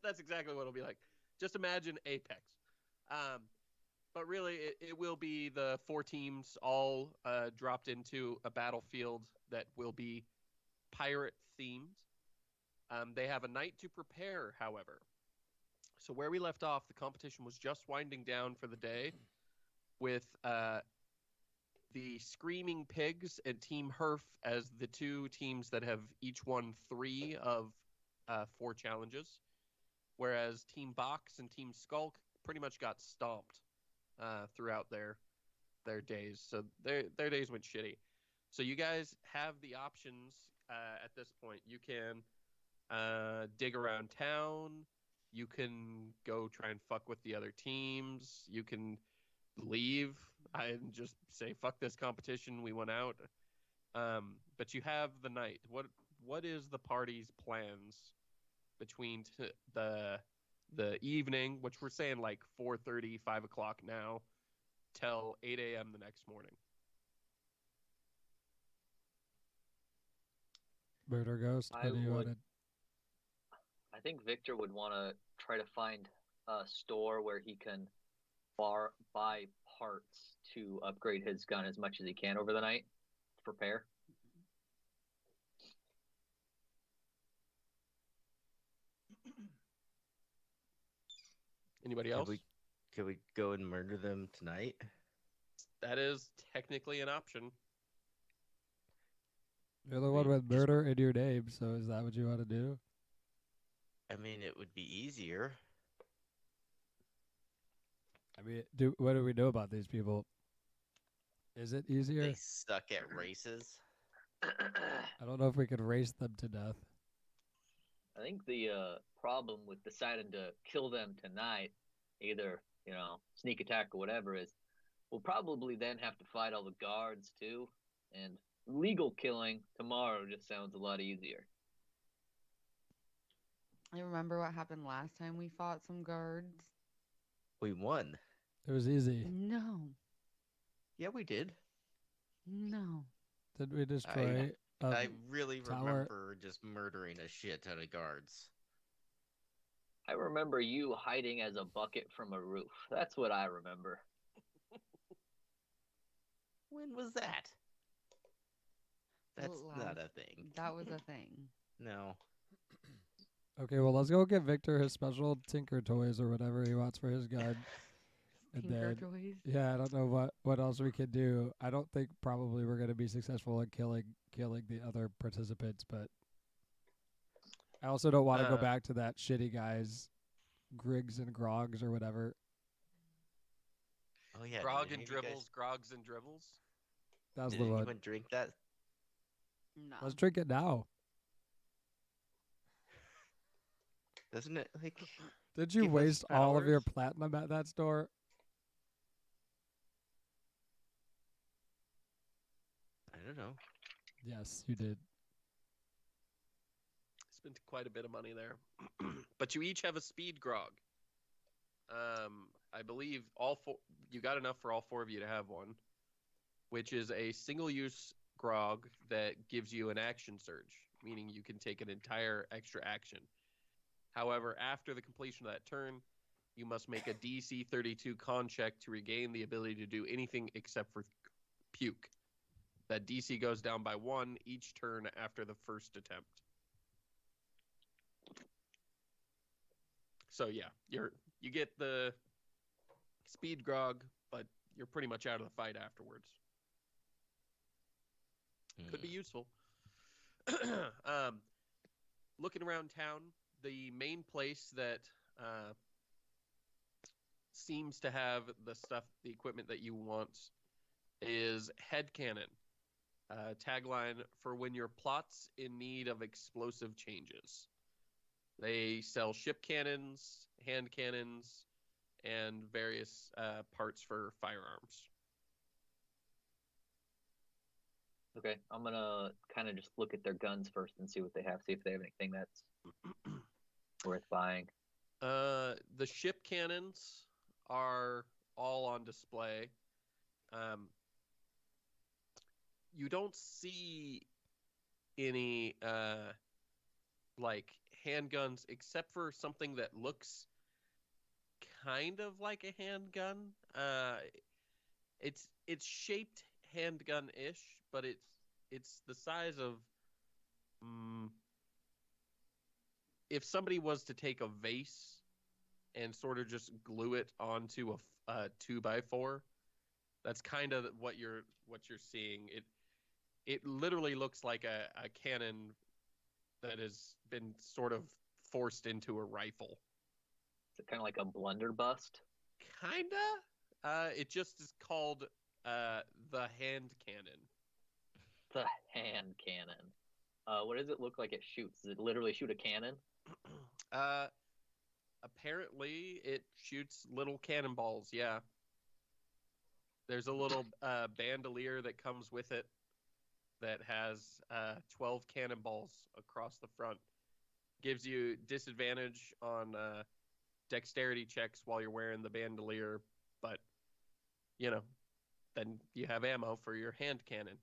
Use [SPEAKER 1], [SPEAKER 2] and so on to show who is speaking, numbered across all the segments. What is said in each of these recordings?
[SPEAKER 1] That's exactly what it'll be like. Just imagine Apex. But really, it will be the 4 teams all dropped into a battlefield that will be pirate themed. They have a night to prepare, however. So where we left off, the competition was just winding down for the day with the Screaming Pigs and Team Herf as the 2 teams that have each won 3 of 4 challenges, whereas Team Box and Team Skulk pretty much got stomped throughout their days. So their days went shitty. So you guys have the options at this point. You can dig around town. You can go try and fuck with the other teams. You can leave and just say fuck this competition. We went out. But you have the night. What is the party's plans between the evening, which we're saying like 4:30, 5 o'clock now, till 8 a.m. the next morning?
[SPEAKER 2] Murder Ghost, what do you want to...
[SPEAKER 3] I think Victor would want to try to find a store where he can buy parts to upgrade his gun as much as he can over the night to prepare.
[SPEAKER 1] Anybody else?
[SPEAKER 4] Could we go and murder them tonight?
[SPEAKER 1] That is technically an option.
[SPEAKER 2] You're the one with murder in your name, so is that what you want to do?
[SPEAKER 4] I mean, it would be easier.
[SPEAKER 2] I mean, what do we know about these people? Is it easier?
[SPEAKER 4] They suck at races.
[SPEAKER 2] I don't know if we could race them to death.
[SPEAKER 3] I think the problem with deciding to kill them tonight, either, sneak attack or whatever, is we'll probably then have to fight all the guards too. And legal killing tomorrow just sounds a lot easier.
[SPEAKER 5] I remember what happened last time we fought some guards.
[SPEAKER 4] We won.
[SPEAKER 2] It was easy.
[SPEAKER 5] No.
[SPEAKER 4] Yeah, we did.
[SPEAKER 5] No.
[SPEAKER 2] Did we destroy
[SPEAKER 4] I really
[SPEAKER 2] tower?
[SPEAKER 4] remember just murdering a shit ton of guards.
[SPEAKER 3] I remember you hiding as a bucket from a roof. That's what I remember.
[SPEAKER 4] When was that? That's not a thing.
[SPEAKER 5] That was a thing.
[SPEAKER 4] No.
[SPEAKER 2] Okay, well, let's go get Victor his special Tinker toys or whatever he wants for his gun.
[SPEAKER 5] Tinker toys?
[SPEAKER 2] Yeah, I don't know what else we could do. I don't think probably we're going to be successful in killing the other participants, but I also don't want to go back to that shitty guy's Griggs and Grogs or whatever.
[SPEAKER 4] Oh, yeah.
[SPEAKER 1] Grog and Dribbles, Grogs and Dribbles?
[SPEAKER 2] That was
[SPEAKER 4] did
[SPEAKER 2] the one.
[SPEAKER 4] anyone drink that?
[SPEAKER 5] No.
[SPEAKER 2] Let's drink it now.
[SPEAKER 4] Doesn't it,
[SPEAKER 2] Did you waste all of your platinum at that store?
[SPEAKER 4] I don't know.
[SPEAKER 2] Yes, you did.
[SPEAKER 1] Spent quite a bit of money there. But you each have a speed grog. I believe you got enough for all 4 of you to have one, which is a single-use grog that gives you an action surge, meaning you can take an entire extra action. However, after the completion of that turn, you must make a DC 32 con check to regain the ability to do anything except for puke. That DC goes down by 1 each turn after the first attempt. So yeah, you get the speed grog, but you're pretty much out of the fight afterwards. Could be useful. Looking around town, the main place that seems to have the equipment that you want is Headcannon. Tagline for when your plot's in need of explosive changes. They sell ship cannons, hand cannons, and various parts for firearms.
[SPEAKER 3] Okay, I'm gonna kind of just look at their guns first and see what they have, see if they have anything that's worth buying.
[SPEAKER 1] The ship cannons are all on display. You don't see any like handguns except for something that looks kind of like a handgun. It's shaped handgun-ish, but it's the size of if somebody was to take a vase and sort of just glue it onto a 2x4. That's kind of what you're seeing. It literally looks like a cannon that has been sort of forced into a rifle.
[SPEAKER 3] Is it kind of like a blunderbuss?
[SPEAKER 1] Kinda. It just is called the hand cannon.
[SPEAKER 3] The hand cannon. What does it look like it shoots? Does it literally shoot a cannon?
[SPEAKER 1] Apparently it shoots little cannonballs. Yeah. There's a little bandolier that comes with it that has 12 cannonballs across the front. Gives you disadvantage on dexterity checks while you're wearing the bandolier, but then you have ammo for your hand cannon.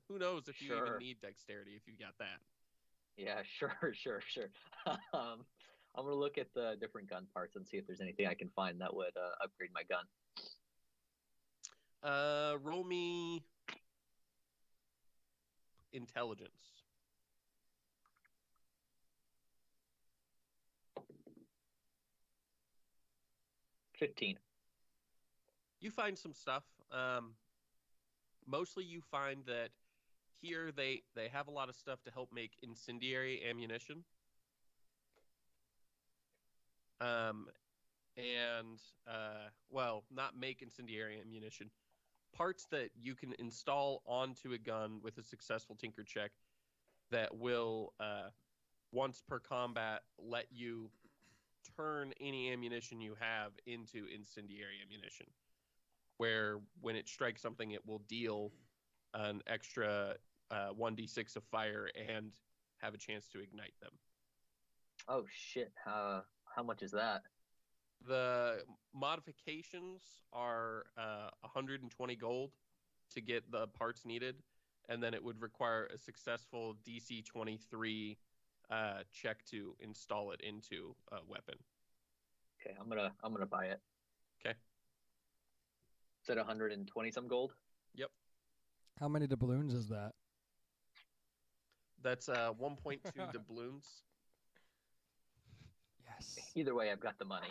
[SPEAKER 1] Who knows if you even need dexterity if you got that.
[SPEAKER 3] Yeah, sure. I'm gonna look at the different gun parts and see if there's anything I can find that would upgrade my gun.
[SPEAKER 1] Roll me intelligence.
[SPEAKER 3] 15.
[SPEAKER 1] You find some stuff. Mostly you find that here they have a lot of stuff to help make incendiary ammunition. Well, not make incendiary ammunition. Parts that you can install onto a gun with a successful tinker check that will, once per combat, let you turn any ammunition you have into incendiary ammunition. Where when it strikes something, it will deal an extra 1d6 of fire and have a chance to ignite them.
[SPEAKER 3] Oh, shit. How much is that?
[SPEAKER 1] The modifications are 120 gold to get the parts needed, and then it would require a successful DC 23 check to install it into a weapon.
[SPEAKER 3] Okay, I'm gonna buy it.
[SPEAKER 1] Okay.
[SPEAKER 3] Is that 120 some gold?
[SPEAKER 1] Yep.
[SPEAKER 2] How many doubloons is that?
[SPEAKER 1] That's 1.2 doubloons.
[SPEAKER 2] Yes.
[SPEAKER 3] Either way, I've got the money.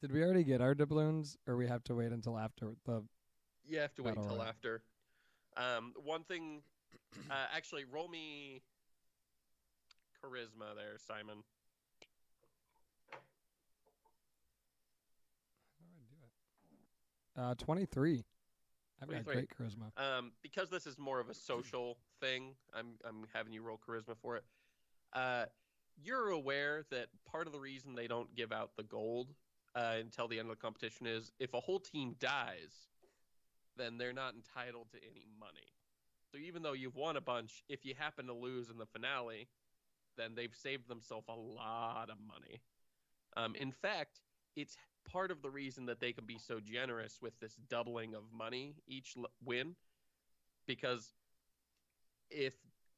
[SPEAKER 2] Did we already get our doubloons, or we have to wait until after the?
[SPEAKER 1] You have to wait
[SPEAKER 2] Battle
[SPEAKER 1] until
[SPEAKER 2] royale.
[SPEAKER 1] after. One thing, actually, roll me charisma there, Simon.
[SPEAKER 2] How do I do it? 23. I've got
[SPEAKER 1] 23.
[SPEAKER 2] great charisma.
[SPEAKER 1] Because this is more of a social thing, I'm having you roll charisma for it. You're aware that part of the reason they don't give out the gold until the end of the competition is if a whole team dies, then they're not entitled to any money. So even though you've won a bunch, if you happen to lose in the finale, then they've saved themselves a lot of money. In fact, it's part of the reason that they can be so generous with this doubling of money each win, because if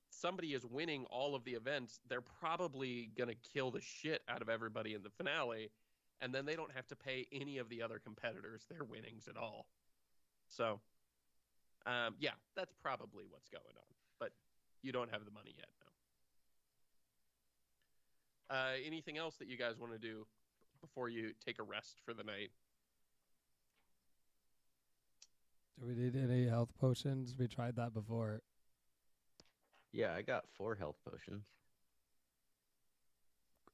[SPEAKER 1] somebody is winning all of the events, they're probably going to kill the shit out of everybody in the finale, and then they don't have to pay any of the other competitors their winnings at all. So, yeah, that's probably what's going on, but you don't have the money yet, no. Anything else that you guys want to do before you take a rest for the night?
[SPEAKER 2] Do we need any health potions? We tried that before.
[SPEAKER 4] Yeah, I got 4 health potions.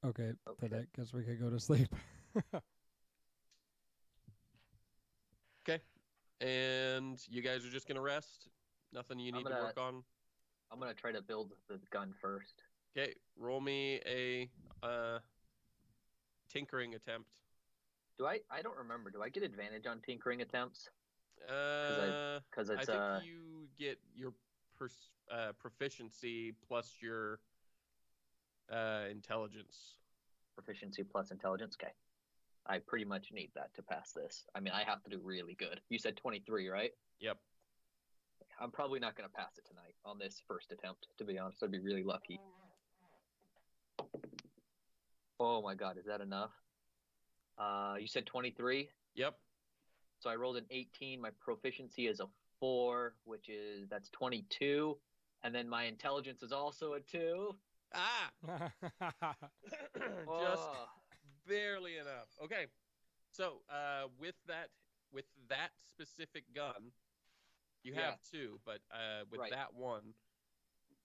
[SPEAKER 2] Okay, then I guess we could go to sleep.
[SPEAKER 1] Okay. And you guys are just going to rest? Nothing you need to work on?
[SPEAKER 3] I'm gonna try to build the gun first.
[SPEAKER 1] Okay, roll me a tinkering attempt.
[SPEAKER 3] I don't remember. Do I get advantage on tinkering attempts? Because
[SPEAKER 1] I think you get your proficiency plus your intelligence.
[SPEAKER 3] Proficiency plus intelligence. Okay. I pretty much need that to pass this. I mean, I have to do really good. You said 23, right?
[SPEAKER 1] Yep.
[SPEAKER 3] I'm probably not going to pass it tonight on this first attempt, to be honest. I'd be really lucky. Oh my god, is that enough? You said 23?
[SPEAKER 1] Yep.
[SPEAKER 3] So I rolled an 18. My proficiency is a 4, that's 22. And then my intelligence is also a 2.
[SPEAKER 1] Ah! Just
[SPEAKER 3] Oh.
[SPEAKER 1] barely enough. Okay. So, with that specific gun, you have two, but with
[SPEAKER 3] Right.
[SPEAKER 1] that one,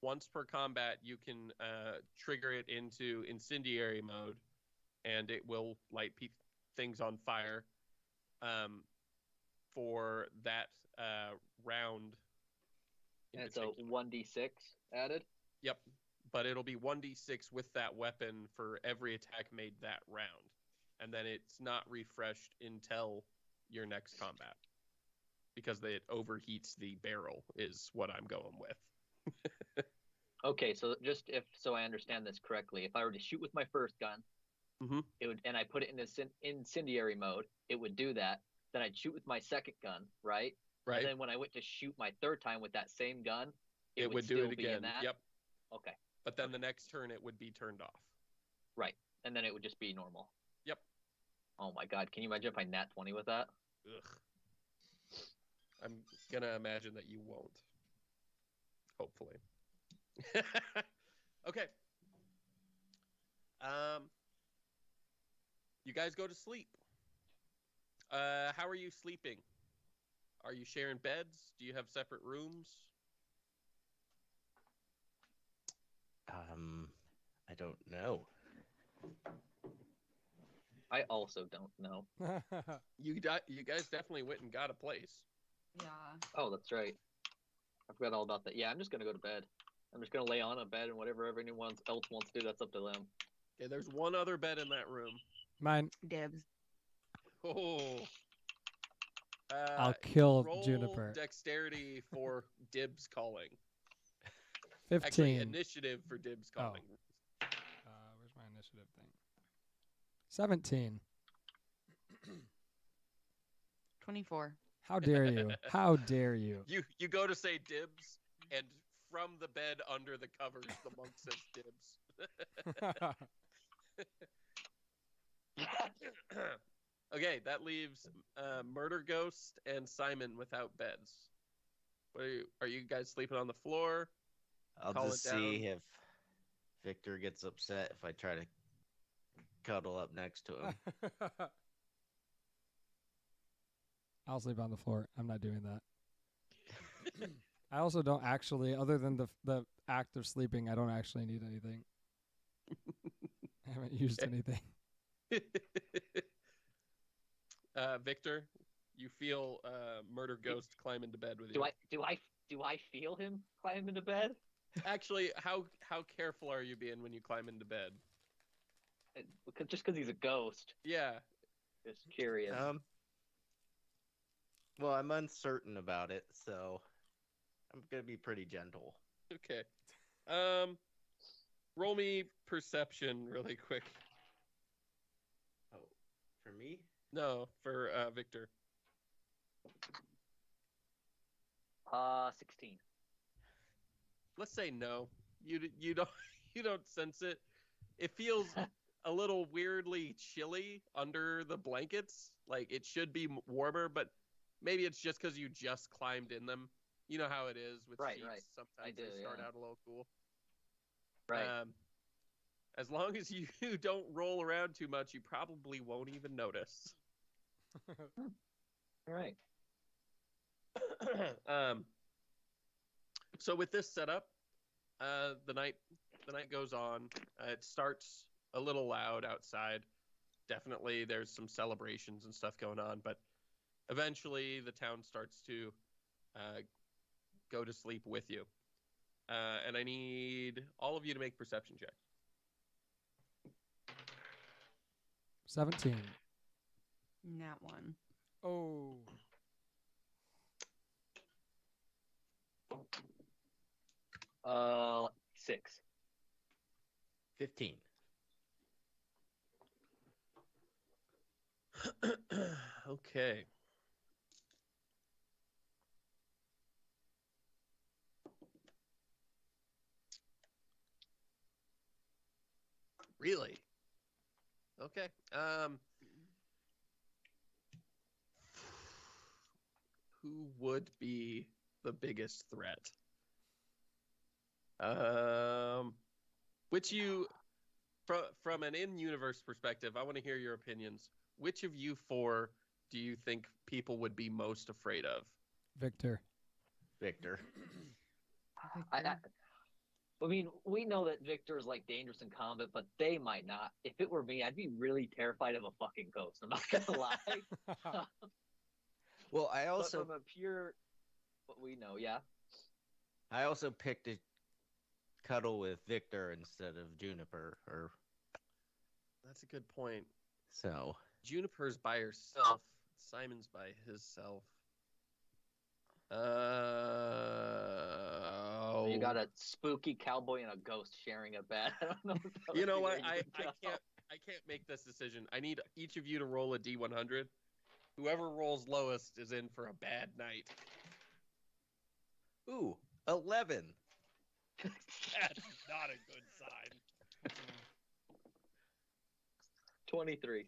[SPEAKER 1] once per combat, you can trigger it into incendiary mode, and it will light things on fire for that round.
[SPEAKER 3] And so 1d6 added?
[SPEAKER 1] Yep. But it'll be 1d6 with that weapon for every attack made that round. And then it's not refreshed until your next combat. Because it overheats the barrel is what I'm going with.
[SPEAKER 3] Okay, so just so I understand this correctly, if I were to shoot with my first gun, it would, and I put it in incendiary mode, it would do that. Then I'd shoot with my second gun, right?
[SPEAKER 1] Right.
[SPEAKER 3] And then when I went to shoot my third time with that same gun,
[SPEAKER 1] it would do
[SPEAKER 3] still
[SPEAKER 1] it again.
[SPEAKER 3] Be in that?
[SPEAKER 1] Yep.
[SPEAKER 3] Okay.
[SPEAKER 1] But then the next turn it would be turned off.
[SPEAKER 3] Right. And then it would just be normal.
[SPEAKER 1] Yep.
[SPEAKER 3] Oh my god, can you imagine if I nat 20 with that?
[SPEAKER 1] Ugh. I'm gonna imagine that you won't. Hopefully. Okay. You guys go to sleep. How are you sleeping? Are you sharing beds? Do you have separate rooms?
[SPEAKER 4] I don't know.
[SPEAKER 3] I also don't know.
[SPEAKER 1] You guys definitely went and got a place.
[SPEAKER 5] Yeah.
[SPEAKER 3] Oh, that's right. I forgot all about that. Yeah, I'm just gonna go to bed. I'm just gonna lay on a bed, and whatever anyone else wants to do, that's up to them.
[SPEAKER 1] Okay, there's one other bed in that room.
[SPEAKER 2] Mine.
[SPEAKER 5] Dibs.
[SPEAKER 1] Oh.
[SPEAKER 2] I'll kill
[SPEAKER 1] roll
[SPEAKER 2] Juniper.
[SPEAKER 1] Dexterity for dibs calling.
[SPEAKER 2] 15.
[SPEAKER 1] Actually, initiative for dibs calling.
[SPEAKER 2] Where's my initiative thing? 17.
[SPEAKER 5] 24.
[SPEAKER 2] How dare you? How dare you?
[SPEAKER 1] You go to say dibs, and from the bed under the covers, the monk says dibs. Okay, that leaves Murder Ghost and Simon without beds. Are you guys sleeping on the floor?
[SPEAKER 4] I'll just see if Victor gets upset if I try to cuddle up next to him.
[SPEAKER 2] I'll sleep on the floor. I'm not doing that. I also don't actually, other than the act of sleeping, I don't actually need anything. I haven't used anything.
[SPEAKER 1] Victor, you feel Murder Ghost climb into bed with you.
[SPEAKER 3] Do I feel him climb into bed?
[SPEAKER 1] Actually, how careful are you being when you climb into bed?
[SPEAKER 3] Just because he's a ghost.
[SPEAKER 1] Yeah.
[SPEAKER 3] Just curious.
[SPEAKER 4] Well, I'm uncertain about it, so I'm gonna be pretty gentle.
[SPEAKER 1] Okay. Roll me perception really quick.
[SPEAKER 4] Oh, for me?
[SPEAKER 1] No, for Victor.
[SPEAKER 3] 16.
[SPEAKER 1] Let's say no. You don't sense it. It feels a little weirdly chilly under the blankets. Like it should be warmer, but maybe it's just because you just climbed in them. You know how it is with sheets.
[SPEAKER 3] Right.
[SPEAKER 1] Sometimes they start out a little cool.
[SPEAKER 3] Right.
[SPEAKER 1] As long as you don't roll around too much, you probably won't even notice.
[SPEAKER 3] All right.
[SPEAKER 1] So with this setup, the night goes on. It starts a little loud outside. Definitely, there's some celebrations and stuff going on, but eventually the town starts to go to sleep with you. And I need all of you to make perception checks.
[SPEAKER 2] 17.
[SPEAKER 5] Nat 1.
[SPEAKER 2] Oh.
[SPEAKER 3] Uh, 6.
[SPEAKER 4] 15.
[SPEAKER 1] Okay. Really? Okay. Who would be the biggest threat? Which you, from an in-universe perspective, I want to hear your opinions. Which of you four do you think people would be most afraid of?
[SPEAKER 2] Victor.
[SPEAKER 4] Victor.
[SPEAKER 3] I mean, we know that Victor's like dangerous in combat, but they might not. If it were me, I'd be really terrified of a fucking ghost. I'm not gonna lie.
[SPEAKER 4] Well, I
[SPEAKER 3] But
[SPEAKER 4] also
[SPEAKER 3] from a pure, what we know, yeah.
[SPEAKER 4] I also picked to cuddle with Victor instead of Juniper, or
[SPEAKER 1] That's a good point.
[SPEAKER 4] so.
[SPEAKER 1] Juniper's by herself. Simon's by himself.
[SPEAKER 3] You got a spooky cowboy and a ghost sharing a bed. I don't know. If that
[SPEAKER 1] You
[SPEAKER 3] would
[SPEAKER 1] know
[SPEAKER 3] be
[SPEAKER 1] what?
[SPEAKER 3] very good job.
[SPEAKER 1] I can't make this decision. I need each of you to roll a D100. Whoever rolls lowest is in for a bad night.
[SPEAKER 4] Ooh, 11.
[SPEAKER 1] That's not a good sign.
[SPEAKER 3] 23.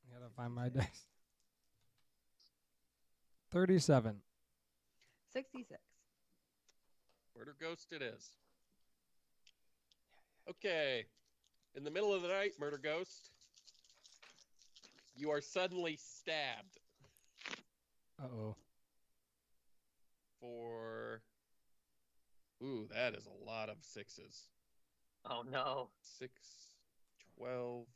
[SPEAKER 2] I gotta find my dice. 37.
[SPEAKER 5] 66.
[SPEAKER 1] Murder Ghost it is. Okay. In the middle of the night, Murder Ghost, you are suddenly stabbed
[SPEAKER 2] Uh-oh.
[SPEAKER 1] for... Ooh, that is a lot of sixes.
[SPEAKER 3] Oh no.
[SPEAKER 1] 6, 12,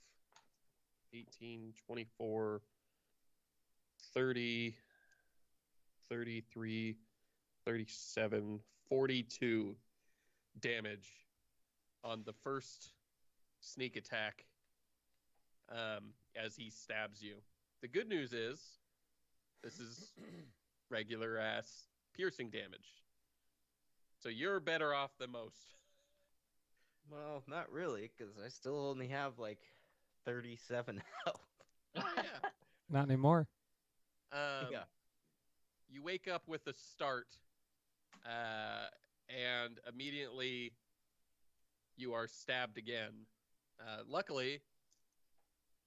[SPEAKER 1] 18, 24, 30, 33, 37, 42 damage on the first sneak attack as he stabs you. The good news is this is regular ass piercing damage. So you're better off than most.
[SPEAKER 4] Well, not really, because I still only have like 37 health.
[SPEAKER 1] Yeah.
[SPEAKER 2] Not anymore.
[SPEAKER 4] Yeah.
[SPEAKER 1] You wake up with a start, and immediately you are stabbed again. Luckily,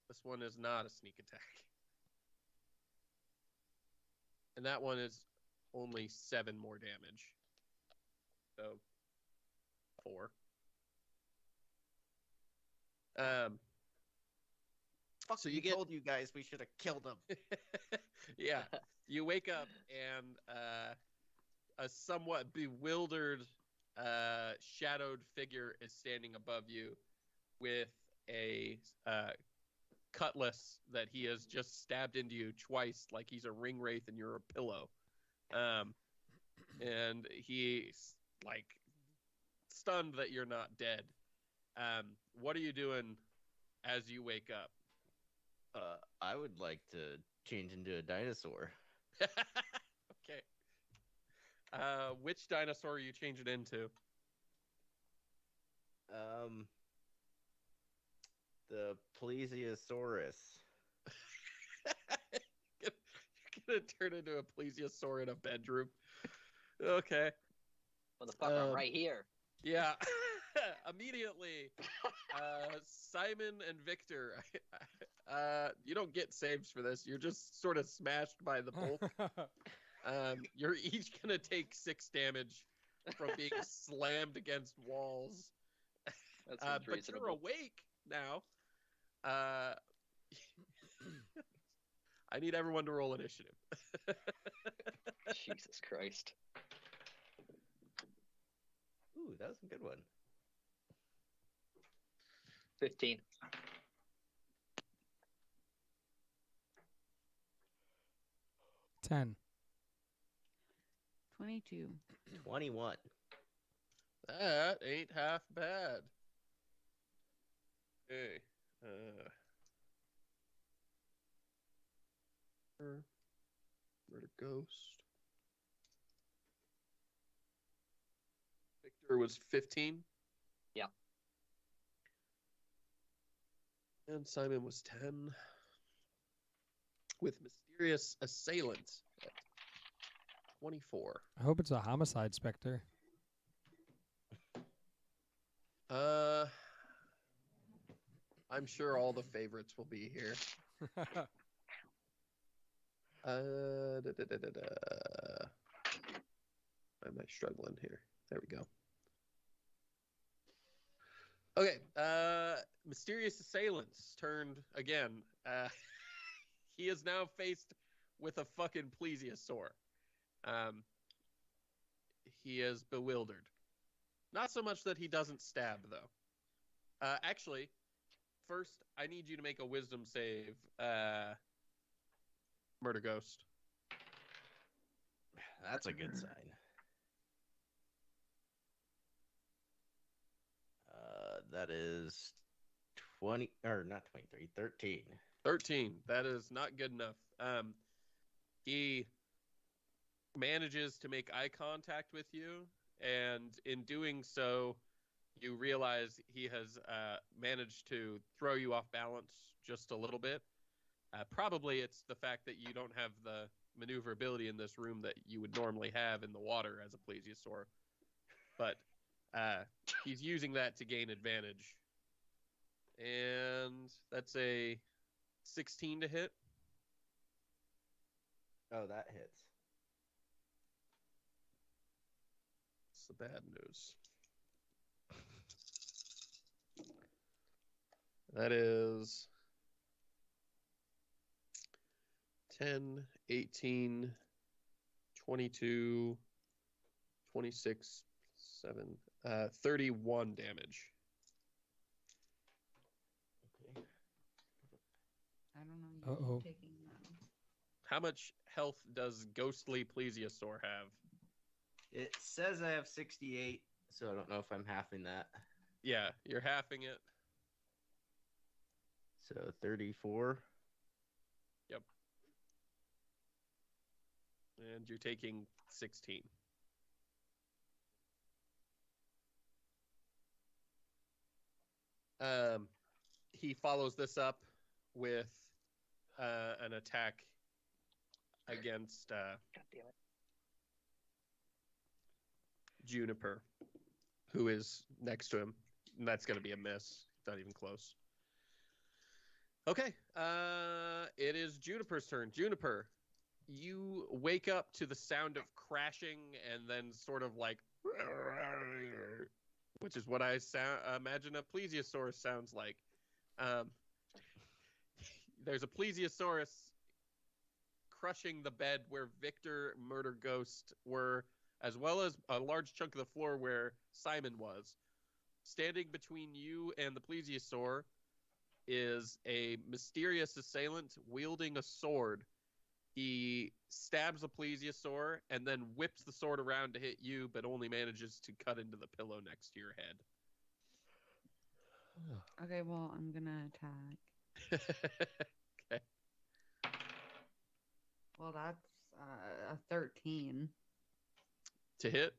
[SPEAKER 1] this one is not a sneak attack. And that one is only 7 more damage. So, 4.
[SPEAKER 4] So you told you guys we should have killed him.
[SPEAKER 1] Yeah. You wake up and a somewhat bewildered, shadowed figure is standing above you with a cutlass that he has just stabbed into you twice, like he's a ring wraith and you're a pillow. And he's like stunned that you're not dead. What are you doing as you wake up?
[SPEAKER 4] I would like to change into a dinosaur.
[SPEAKER 1] Okay. Which dinosaur are you changing into?
[SPEAKER 4] The plesiosaurus.
[SPEAKER 1] You're gonna turn into a plesiosaur in a bedroom. Okay.
[SPEAKER 3] Motherfucker, I'm right here.
[SPEAKER 1] Yeah. Immediately, Simon and Victor, you don't get saves for this. You're just sort of smashed by the bolt. You're each gonna take 6 damage from being slammed against walls.
[SPEAKER 3] That seems
[SPEAKER 1] But
[SPEAKER 3] reasonable.
[SPEAKER 1] you're awake now. I need everyone to roll initiative.
[SPEAKER 3] Jesus Christ.
[SPEAKER 4] Ooh, that was a good one.
[SPEAKER 3] 15.
[SPEAKER 2] 10.
[SPEAKER 5] 22.
[SPEAKER 4] 21.
[SPEAKER 1] That ain't half bad. Okay. Murder Ghost. Victor was 15.
[SPEAKER 3] Yeah.
[SPEAKER 1] And Simon was 10. With Mysterious Assailant at 24.
[SPEAKER 2] I hope it's a homicide specter.
[SPEAKER 1] I'm sure all the favorites will be here. Da, da, da, da, da. Why am I struggling here? There we go. Okay. Mysterious Assailants turned again. He is now faced with a fucking plesiosaur. He is bewildered. Not so much that he doesn't stab, though. Actually, first, I need you to make a wisdom save, Murder Ghost.
[SPEAKER 4] That's a good sign. That is 20, or not 23, 13.
[SPEAKER 1] 13. That is not good enough. He manages to make eye contact with you, and in doing so, you realize he has managed to throw you off balance just a little bit. Probably it's the fact that you don't have the maneuverability in this room that you would normally have in the water as a plesiosaur. But he's using that to gain advantage. And that's a 16 to hit.
[SPEAKER 4] Oh, that hits.
[SPEAKER 1] That's the bad news. That is 10, 18, 22, 26, 7, 31 damage.
[SPEAKER 4] Okay.
[SPEAKER 5] I don't know.
[SPEAKER 2] Uh-oh.
[SPEAKER 5] Taking that.
[SPEAKER 1] How much health does Ghostly Plesiosaur have?
[SPEAKER 4] It says I have 68, so I don't know if I'm halving that.
[SPEAKER 1] Yeah, you're halving it.
[SPEAKER 4] So 34.
[SPEAKER 1] Yep. And you're taking 16. He follows this up with an attack against
[SPEAKER 3] God damn it.
[SPEAKER 1] Juniper, who is next to him. And that's going to be a miss. Not even close. Okay. It is Juniper's turn. Juniper, you wake up to the sound of crashing and then sort of like, which is what I imagine a plesiosaurus sounds like. There's a plesiosaurus crushing the bed where Victor, Murder Ghost were, as well as a large chunk of the floor where Simon was. Standing between you and the plesiosaur is a mysterious assailant wielding a sword. He stabs the plesiosaur and then whips the sword around to hit you, but only manages to cut into the pillow next to your head.
[SPEAKER 5] Okay, well, I'm gonna attack.
[SPEAKER 1] Okay.
[SPEAKER 5] Well, that's a 13.
[SPEAKER 1] To hit?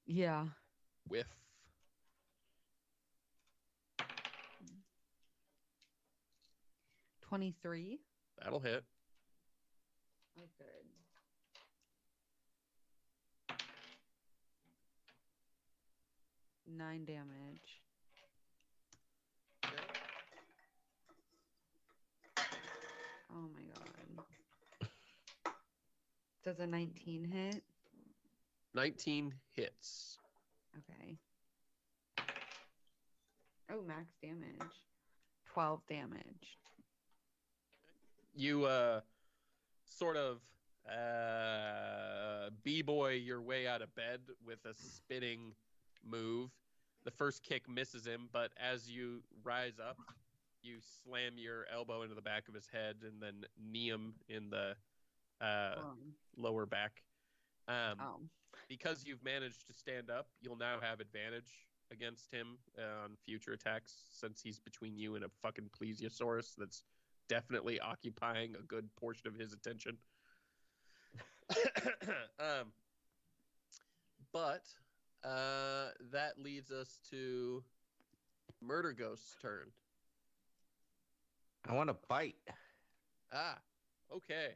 [SPEAKER 5] Yeah.
[SPEAKER 1] Whiff.
[SPEAKER 5] 23.
[SPEAKER 1] That'll hit.
[SPEAKER 5] Oh, good. Nine damage. Oh my god. Does a 19 hit?
[SPEAKER 1] 19 hits.
[SPEAKER 5] Okay. Oh, max damage. 12 damage.
[SPEAKER 1] You sort of b-boy your way out of bed with a spinning move. The first kick misses him, but as you rise up, you slam your elbow into the back of his head and then knee him in the lower back. Because you've managed to stand up, you'll now have advantage against him on future attacks since he's between you and a fucking plesiosaurus that's definitely occupying a good portion of his attention. But that leads us to Murder Ghost's turn.
[SPEAKER 4] I want to bite.
[SPEAKER 1] Ah, okay.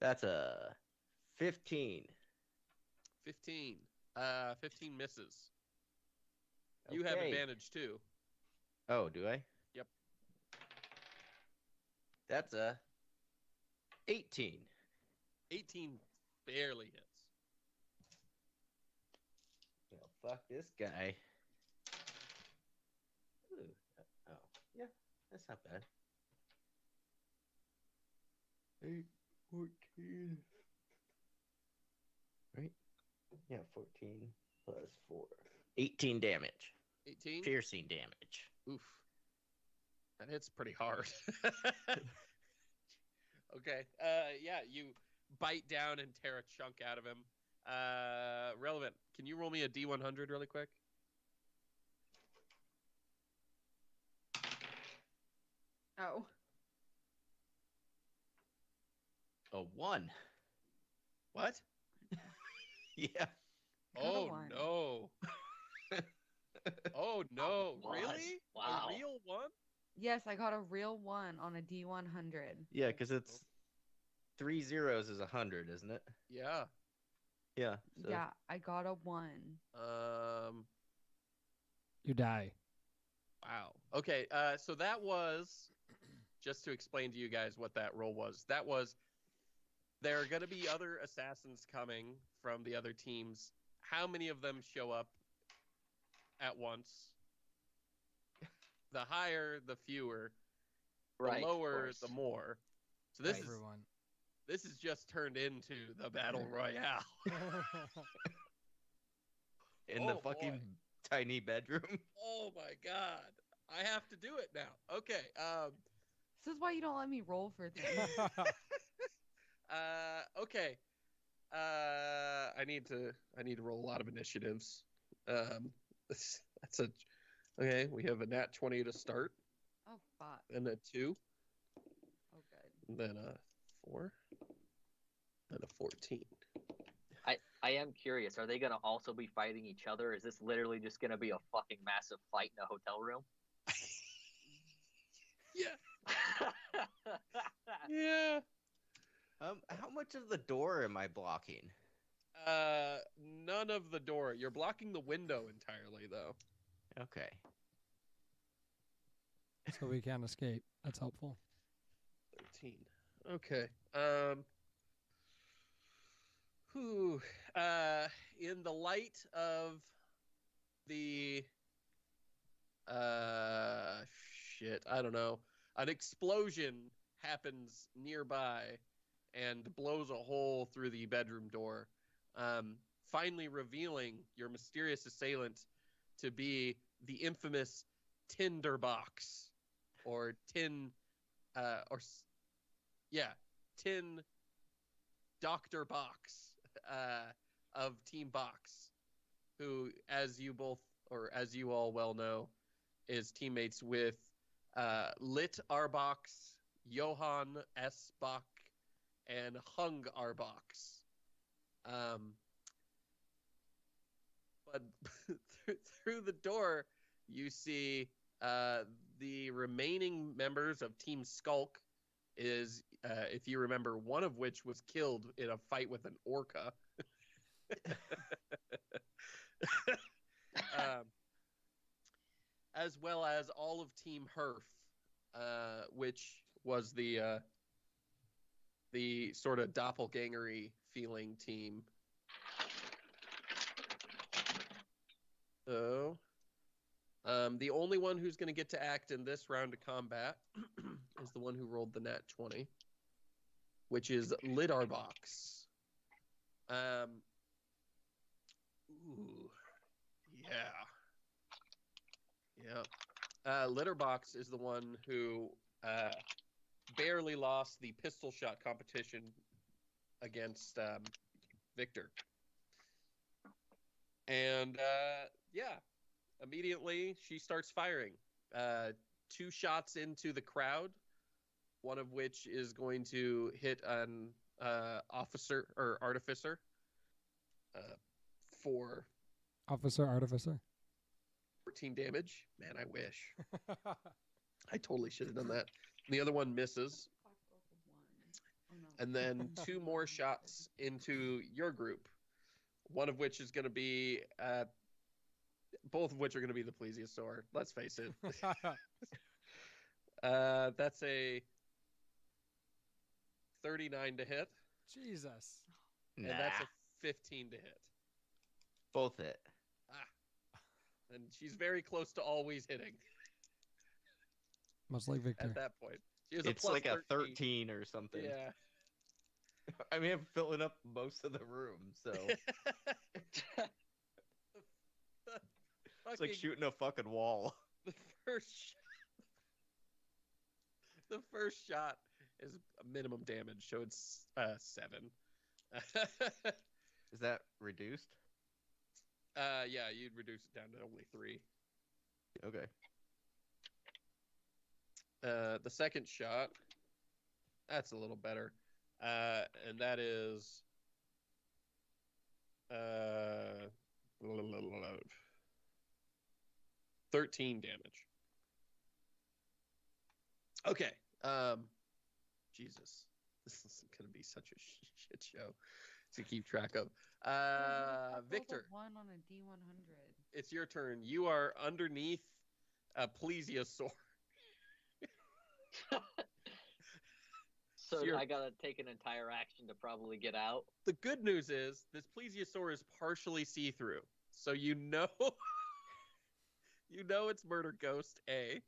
[SPEAKER 4] That's a 15.
[SPEAKER 1] 15. 15 misses. You have
[SPEAKER 4] Okay.
[SPEAKER 1] advantage too.
[SPEAKER 4] Oh, do I?
[SPEAKER 1] Yep.
[SPEAKER 4] That's a 18.
[SPEAKER 1] 18 barely hits.
[SPEAKER 4] Well, fuck this guy. Ooh. Oh, yeah, that's not bad. 8, 14. Right? Yeah, 14 plus 4. 18 damage.
[SPEAKER 1] 18?
[SPEAKER 4] Piercing damage.
[SPEAKER 1] Oof. That hits pretty hard. Okay. Yeah, you bite down and tear a chunk out of him. Relevant. Can you roll me a D100 really quick?
[SPEAKER 5] Oh.
[SPEAKER 4] A 1.
[SPEAKER 1] What?
[SPEAKER 4] Yeah.
[SPEAKER 5] Got a
[SPEAKER 1] Oh,
[SPEAKER 5] one.
[SPEAKER 1] no. Oh, no.
[SPEAKER 3] One.
[SPEAKER 1] Really?
[SPEAKER 3] Wow.
[SPEAKER 1] A real one?
[SPEAKER 5] Yes, I got a real 1 on a D100.
[SPEAKER 4] Yeah, because it's 3 zeros is 100, isn't it?
[SPEAKER 1] Yeah.
[SPEAKER 4] Yeah. So.
[SPEAKER 5] Yeah, I got a 1.
[SPEAKER 2] You die.
[SPEAKER 1] Wow. Okay. So that was, just to explain to you guys what that roll was. That was, there are going to be other assassins coming from the other teams. How many of them show up at once? The higher, the fewer. The
[SPEAKER 3] Right, of
[SPEAKER 1] lower,
[SPEAKER 3] course.
[SPEAKER 1] the more. So this
[SPEAKER 2] Everyone.
[SPEAKER 1] this is just turned into the battle royale.
[SPEAKER 4] In
[SPEAKER 1] Oh,
[SPEAKER 4] the fucking
[SPEAKER 1] boy.
[SPEAKER 4] tiny bedroom.
[SPEAKER 1] Oh my god. I have to do it now. Okay.
[SPEAKER 5] This is why you don't let me roll for things.
[SPEAKER 1] Okay. I need to roll a lot of initiatives. That's a okay. We have a nat 20 to start,
[SPEAKER 5] Oh, fuck.
[SPEAKER 1] and a 2,
[SPEAKER 5] Oh, good.
[SPEAKER 1] and then a 4, and a 14.
[SPEAKER 3] I am curious. Are they going to also be fighting each other? Is this literally just going to be a fucking massive fight in a hotel room?
[SPEAKER 1] Yeah. Yeah.
[SPEAKER 4] How much of the door am I blocking?
[SPEAKER 1] None of the door. You're blocking the window entirely, though.
[SPEAKER 4] Okay.
[SPEAKER 2] So we can't escape. That's helpful.
[SPEAKER 1] 13. Okay. Whew. In the light of the shit, I don't know. An explosion happens nearby and blows a hole through the bedroom door, finally revealing your mysterious assailant to be the infamous Tinderbox, or Tin Dr. Box, of Team Box, who, as you all well know, is teammates with Lit Arbox, Johann S. Bach, and Hung Arbox. But through the door, you see the remaining members of Team Skulk. Is, if you remember, one of which was killed in a fight with an orca. As well as all of Team Herf, which was the sort of doppelgangery feeling team. So, the only one who's going to get to act in this round of combat is the one who rolled the nat 20, which is Lidarbox. Ooh, yeah. Litterbox is the one who barely lost the pistol shot competition against Victor. And immediately she starts firing. 2 shots into the crowd, one of which is going to hit an officer or artificer for
[SPEAKER 2] Officer, artificer.
[SPEAKER 1] 14 damage. Man, I wish. I totally should have done that. The other one misses.
[SPEAKER 5] Oh, no.
[SPEAKER 1] And then 2 more shots into your group. one of which is going to be, both of which are going to be the plesiosaur. Let's face it. That's a 39 to hit.
[SPEAKER 2] Jesus.
[SPEAKER 1] And that's a 15 to hit.
[SPEAKER 4] Both hit.
[SPEAKER 1] And she's very close to always hitting.
[SPEAKER 2] Much like Victor.
[SPEAKER 1] At that point.
[SPEAKER 4] It's like a 13 or something.
[SPEAKER 1] Yeah.
[SPEAKER 4] I mean, I'm filling up most of the room, so. It's like shooting a fucking wall.
[SPEAKER 1] The first shot is minimum damage, so it's 7.
[SPEAKER 4] Is that reduced?
[SPEAKER 1] Yeah, you'd reduce it down to only 3.
[SPEAKER 4] Okay.
[SPEAKER 1] The second shot, that's a little better. And that is 13 damage. Okay. Jesus. This is going to be such a shit show to keep track of. Victor.
[SPEAKER 5] 1 on a D100.
[SPEAKER 1] It's your turn. You are underneath a plesiosaur.
[SPEAKER 3] So I gotta take an entire action to probably get out.
[SPEAKER 1] The good news is this plesiosaur is partially see-through, so you know it's Murder Ghost, A,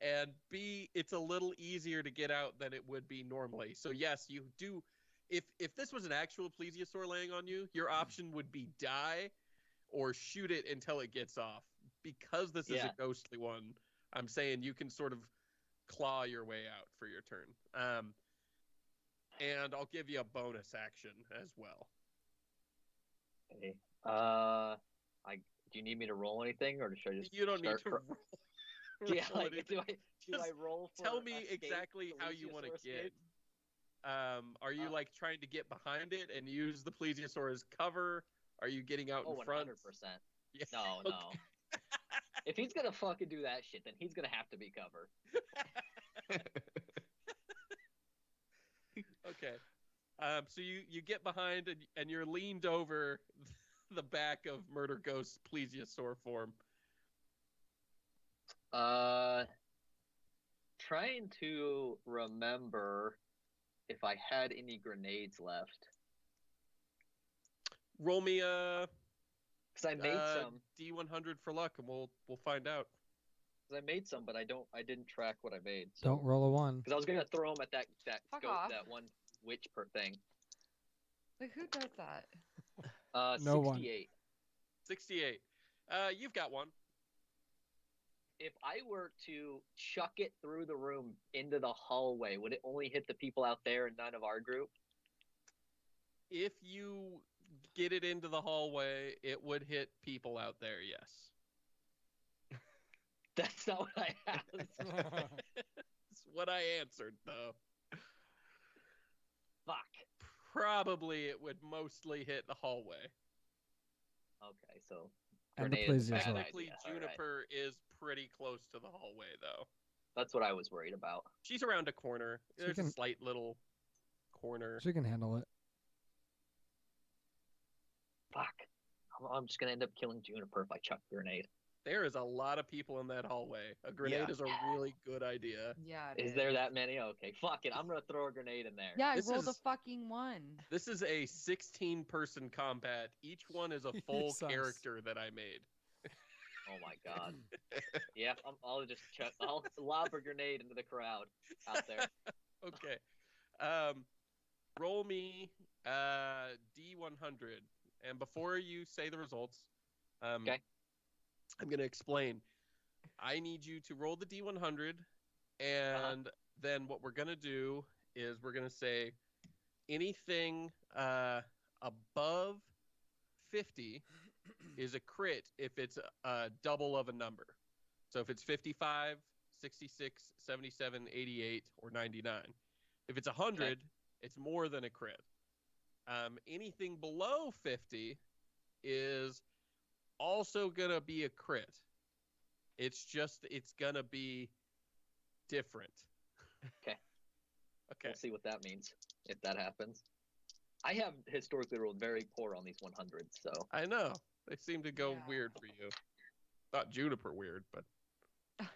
[SPEAKER 1] and B, it's a little easier to get out than it would be normally. So yes, you do. If this was an actual plesiosaur laying on you, your option would be die or shoot it until it gets off. Because this is a ghostly one, I'm saying you can sort of claw your way out for your turn. And I'll give you a bonus action as well.
[SPEAKER 3] Okay. Do you need me to roll anything, or should I just?
[SPEAKER 1] You don't need to roll.
[SPEAKER 3] Yeah, like, do I roll? For
[SPEAKER 1] tell me exactly how you want to get. Are you like trying to get behind it and use the plesiosaur as cover? Are you getting out in front?
[SPEAKER 3] 100%. Yeah. No. If he's gonna fucking do that shit, then he's gonna have to be cover.
[SPEAKER 1] Okay. So you get behind and you're leaned over the back of Murder Ghost's plesiosaur form.
[SPEAKER 3] Trying to remember if I had any grenades left.
[SPEAKER 1] Roll me a
[SPEAKER 3] because I made some
[SPEAKER 1] D100 for luck, and we'll find out.
[SPEAKER 3] Because I made some, but I didn't track what I made. So.
[SPEAKER 2] Don't roll a 1.
[SPEAKER 3] Because I was gonna throw them at that one witch per thing.
[SPEAKER 5] Like, who does that?
[SPEAKER 2] No
[SPEAKER 3] 68.
[SPEAKER 1] 68. You've got one.
[SPEAKER 3] If I were to chuck it through the room into the hallway, would it only hit the people out there and none of our group?
[SPEAKER 1] If you get it into the hallway, it would hit people out there, yes.
[SPEAKER 3] That's not what I asked.
[SPEAKER 1] That's what I answered, though.
[SPEAKER 3] Fuck.
[SPEAKER 1] Probably it would mostly hit the hallway.
[SPEAKER 3] Okay, so...
[SPEAKER 2] And the plesiosaur.
[SPEAKER 1] Technically, Juniper is pretty close to the hallway, though.
[SPEAKER 3] That's what I was worried about.
[SPEAKER 1] She's around a corner. There's a slight little corner.
[SPEAKER 2] She can handle it.
[SPEAKER 3] Fuck. I'm just going to end up killing Juniper if I chuck a grenade.
[SPEAKER 1] There is a lot of people in that hallway. A grenade is a really good idea.
[SPEAKER 5] Yeah.
[SPEAKER 3] Is there that many? Okay, fuck it. I'm going to throw a grenade in there.
[SPEAKER 5] Yeah, I rolled a fucking 1.
[SPEAKER 1] This is a 16-person combat. Each one is a full character that I made.
[SPEAKER 3] Oh my god. Yeah, I'll lob a grenade into the crowd out there.
[SPEAKER 1] Okay. Roll me D100. And before you say the results,
[SPEAKER 3] okay.
[SPEAKER 1] I'm going to explain. I need you to roll the D100, and then what we're going to do is we're going to say anything above 50 is a crit if it's a double of a number. So if it's 55, 66, 77, 88, or 99. If it's 100, it's more than a crit. Anything below 50 is also going to be a crit. It's going to be different.
[SPEAKER 3] Okay.
[SPEAKER 1] Okay.
[SPEAKER 3] We'll see what that means if that happens. I have historically rolled very poor on these 100s, so.
[SPEAKER 1] I know. They seem to go
[SPEAKER 5] Yeah.
[SPEAKER 1] weird for you. Not Juniper weird, but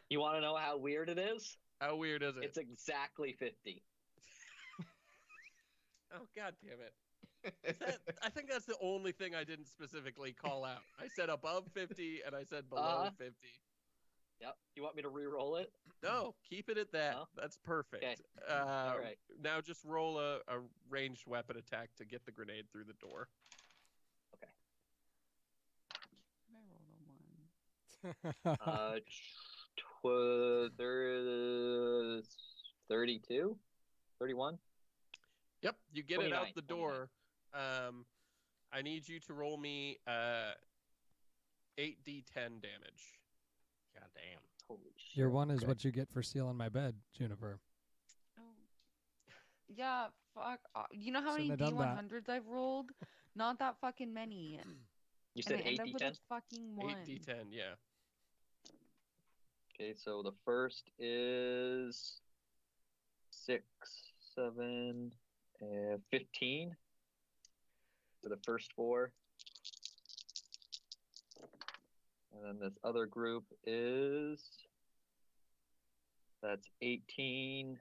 [SPEAKER 3] You want to know how weird it is?
[SPEAKER 1] how weird is it?
[SPEAKER 3] It's exactly 50.
[SPEAKER 1] Oh, God damn it. I think that's the only thing I didn't specifically call out. I said above 50 and I said below 50.
[SPEAKER 3] Yep. You want me to re-roll it?
[SPEAKER 1] No, keep it at that.
[SPEAKER 3] No?
[SPEAKER 1] That's perfect.
[SPEAKER 3] Okay. All right.
[SPEAKER 1] Now just roll a ranged weapon attack to get the grenade through the door.
[SPEAKER 5] I rolled a 1.
[SPEAKER 3] 32? 31?
[SPEAKER 1] Yep, you get it out
[SPEAKER 3] 29,
[SPEAKER 1] the door. I need you to roll me 8d10 damage.
[SPEAKER 4] God damn.
[SPEAKER 3] Holy shit.
[SPEAKER 2] Your 1 is
[SPEAKER 3] Okay.
[SPEAKER 2] what you get for stealing my bed, Juniper.
[SPEAKER 5] Oh. Yeah, fuck. You know how many
[SPEAKER 2] Shouldn't have done that.
[SPEAKER 5] D100s I've rolled? Not that fucking many.
[SPEAKER 3] You
[SPEAKER 5] And
[SPEAKER 3] said
[SPEAKER 5] I end up with a
[SPEAKER 3] 8d10?
[SPEAKER 5] fucking 1.
[SPEAKER 1] 8d10, yeah.
[SPEAKER 3] Okay, so the first is 6, 7, 15 for the first 4. And then this other group that's 18.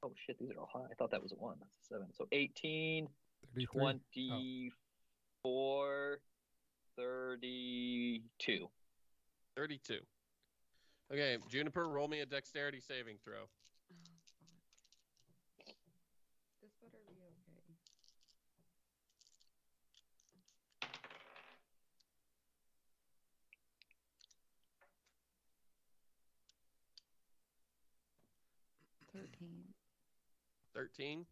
[SPEAKER 3] Oh shit, these are all high. I thought that was a 1. That's a 7. So 18,
[SPEAKER 2] 33.
[SPEAKER 3] 24, 32.
[SPEAKER 1] 32. Okay, Juniper, roll me a dexterity saving throw.
[SPEAKER 5] This better be okay. Oh. 13.
[SPEAKER 1] 13?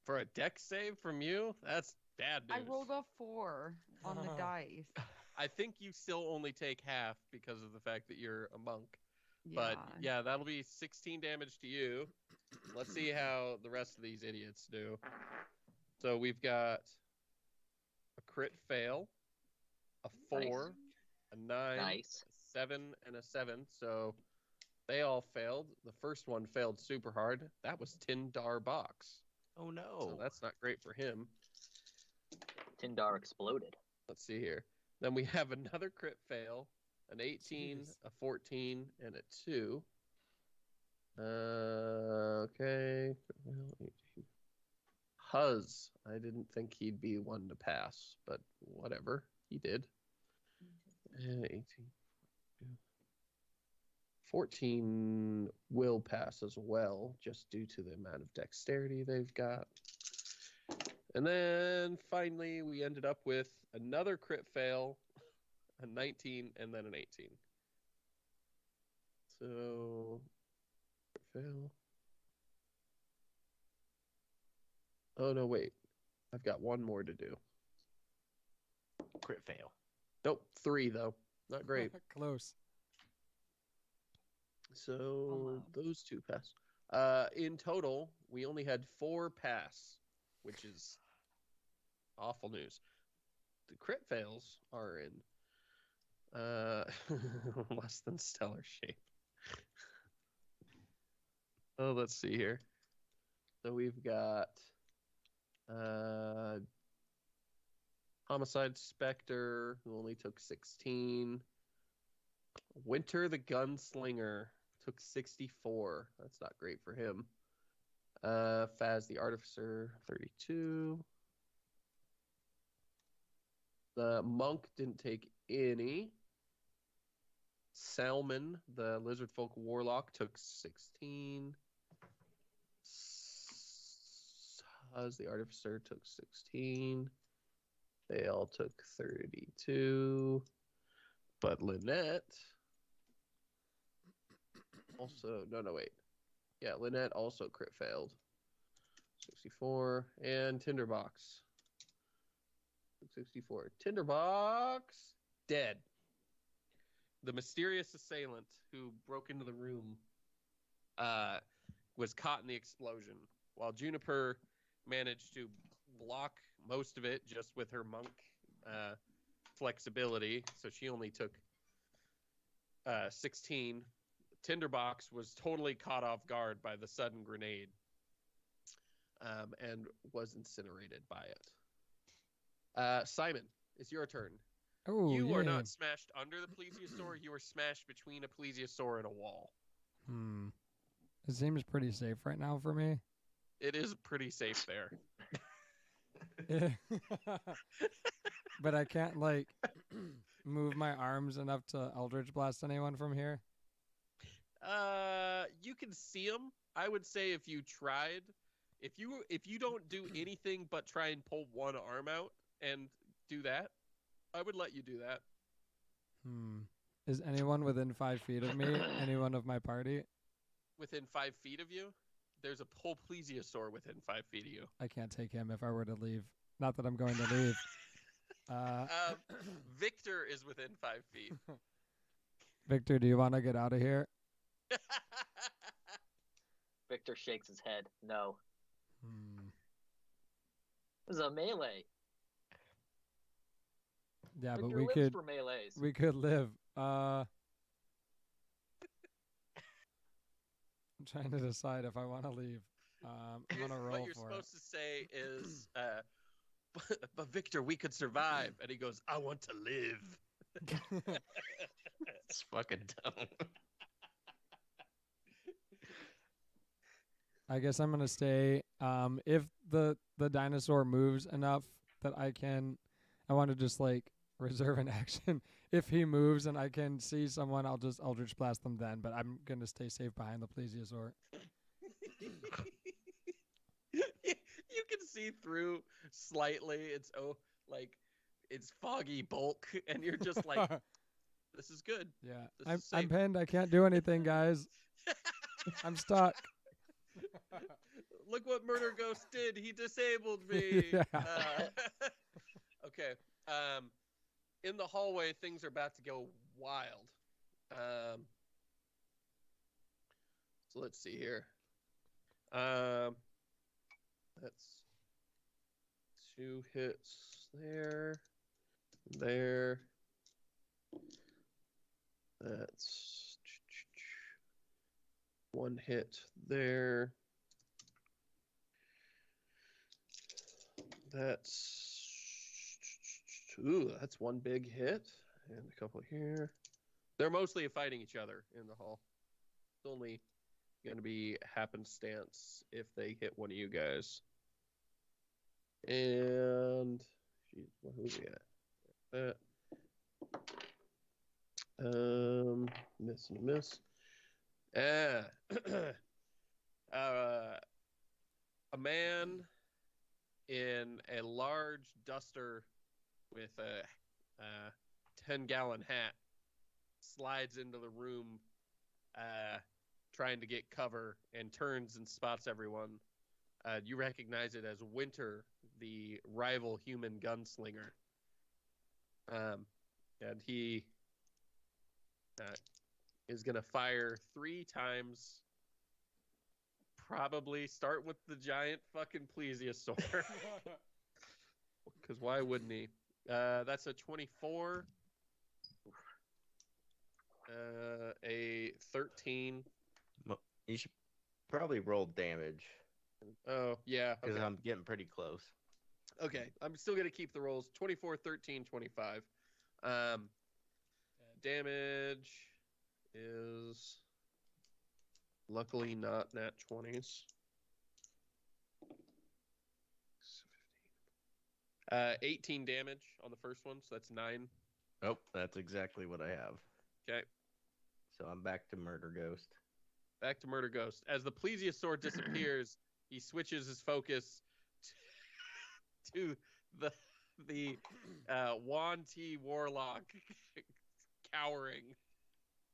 [SPEAKER 1] For a dex save from you? That's bad news.
[SPEAKER 5] I rolled a 4 on the dice.
[SPEAKER 1] I think you still only take half because of the fact that you're a monk.
[SPEAKER 5] Yeah.
[SPEAKER 1] But yeah, that'll be 16 damage to you. Let's see how the rest of these idiots do. So we've got a crit fail, a 4,
[SPEAKER 3] Nice.
[SPEAKER 1] a 9,
[SPEAKER 3] Nice.
[SPEAKER 1] a 7, and a 7. So they all failed. The first one failed super hard. That was Tindar Box.
[SPEAKER 4] Oh no.
[SPEAKER 1] So that's not great for him.
[SPEAKER 3] Tindar exploded.
[SPEAKER 1] Let's see here. Then we have another crit fail, an 18,
[SPEAKER 2] Jeez.
[SPEAKER 1] a 14, and a 2. Okay. Well, 18. Huz. I didn't think he'd be one to pass, but whatever. He did. 18. 14 will pass as well, just due to the amount of dexterity they've got. And then finally, we ended up with another crit fail, a 19, and then an 18. So, crit fail. Oh, no, wait. I've got one more to do.
[SPEAKER 4] Crit fail.
[SPEAKER 1] Nope, 3, though. Not great.
[SPEAKER 2] Close.
[SPEAKER 1] So, those 2 pass. In total, we only had 4 pass, which is awful news. The crit fails are in less than stellar shape. Oh, let's see here. So we've got Homicide Spectre, who only took 16. Winter the Gunslinger took 64. That's not great for him. Faz the Artificer, 32. The Monk didn't take any. Salmon, the Lizardfolk Warlock, took 16. Huz, the Artificer, took 16. They all took 32. But Lynette also... No, wait. Yeah, Lynette also crit failed. 64. And Tinderbox. 64. Tinderbox, dead. The mysterious assailant who broke into the room was caught in the explosion, while Juniper managed to block most of it just with her monk flexibility, so she only took 16. Tinderbox was totally caught off guard by the sudden grenade. and was incinerated by it. Simon, it's your turn.
[SPEAKER 2] Oh,
[SPEAKER 1] You
[SPEAKER 2] yeah.
[SPEAKER 1] are not smashed under the plesiosaur. You are smashed between a plesiosaur and a wall.
[SPEAKER 2] It seems pretty safe right now for me.
[SPEAKER 1] It is pretty safe there.
[SPEAKER 2] But I can't, like, move my arms enough to Eldritch Blast anyone from here.
[SPEAKER 1] You can see them. I would say if you tried, if you don't do anything but try and pull one arm out and do that, I would let you do that.
[SPEAKER 2] Is anyone within 5 feet of me? Anyone of my party?
[SPEAKER 1] Within 5 feet of you? There's a whole plesiosaur within 5 feet of you.
[SPEAKER 2] I can't take him if I were to leave. Not that I'm going to leave.
[SPEAKER 1] Victor is within 5 feet.
[SPEAKER 2] Victor, do you want to get out of here?
[SPEAKER 3] Victor shakes his head. No. This is a melee.
[SPEAKER 2] Yeah,
[SPEAKER 3] Victor
[SPEAKER 2] but we
[SPEAKER 3] lives
[SPEAKER 2] could
[SPEAKER 3] for melees.
[SPEAKER 2] we could live. I'm trying to decide if I want to leave. I'm gonna roll
[SPEAKER 1] What you're
[SPEAKER 2] for
[SPEAKER 1] supposed to say is, but Victor, we could survive. And he goes, I want to live.
[SPEAKER 4] It's fucking dumb.
[SPEAKER 2] I guess I'm gonna stay. If the dinosaur moves enough that I want to just like reserve an action. If he moves and I can see someone, I'll just Eldritch Blast them then. But I'm gonna stay safe behind the plesiosaur.
[SPEAKER 1] You can see through slightly. It's it's foggy bulk, and you're just like, this is good.
[SPEAKER 2] Yeah, I'm pinned. I can't do anything, guys. I'm stuck.
[SPEAKER 1] Look what Murder Ghost did. He disabled me.
[SPEAKER 2] Yeah.
[SPEAKER 1] Okay. In the hallway, things are about to go wild. So let's see here. That's 2 hits there. That's 1 hit there. That's 1 big hit and a couple here. They're mostly fighting each other in the hall. It's only going to be happenstance if they hit one of you guys. And who we got? That. Miss and miss. A man in a large duster with a 10-gallon hat slides into the room trying to get cover and turns and spots everyone. You recognize it as Winter, the rival human gunslinger. And he is going to fire 3 times. Probably start with the giant fucking plesiosaur. Because why wouldn't he? That's a 24. A 13.
[SPEAKER 4] You should probably roll damage.
[SPEAKER 1] Oh, yeah.
[SPEAKER 4] Because
[SPEAKER 1] Okay.
[SPEAKER 4] I'm getting pretty close.
[SPEAKER 1] Okay. I'm still going to keep the rolls. 24, 13, 25. Damage is luckily not nat 20s. 18 damage on the first one, so that's 9.
[SPEAKER 4] Oh, that's exactly what I have.
[SPEAKER 1] Okay.
[SPEAKER 4] So I'm back to Murder Ghost.
[SPEAKER 1] Back to Murder Ghost. As the plesiosaur disappears, he switches his focus to the Juan T. Warlock cowering.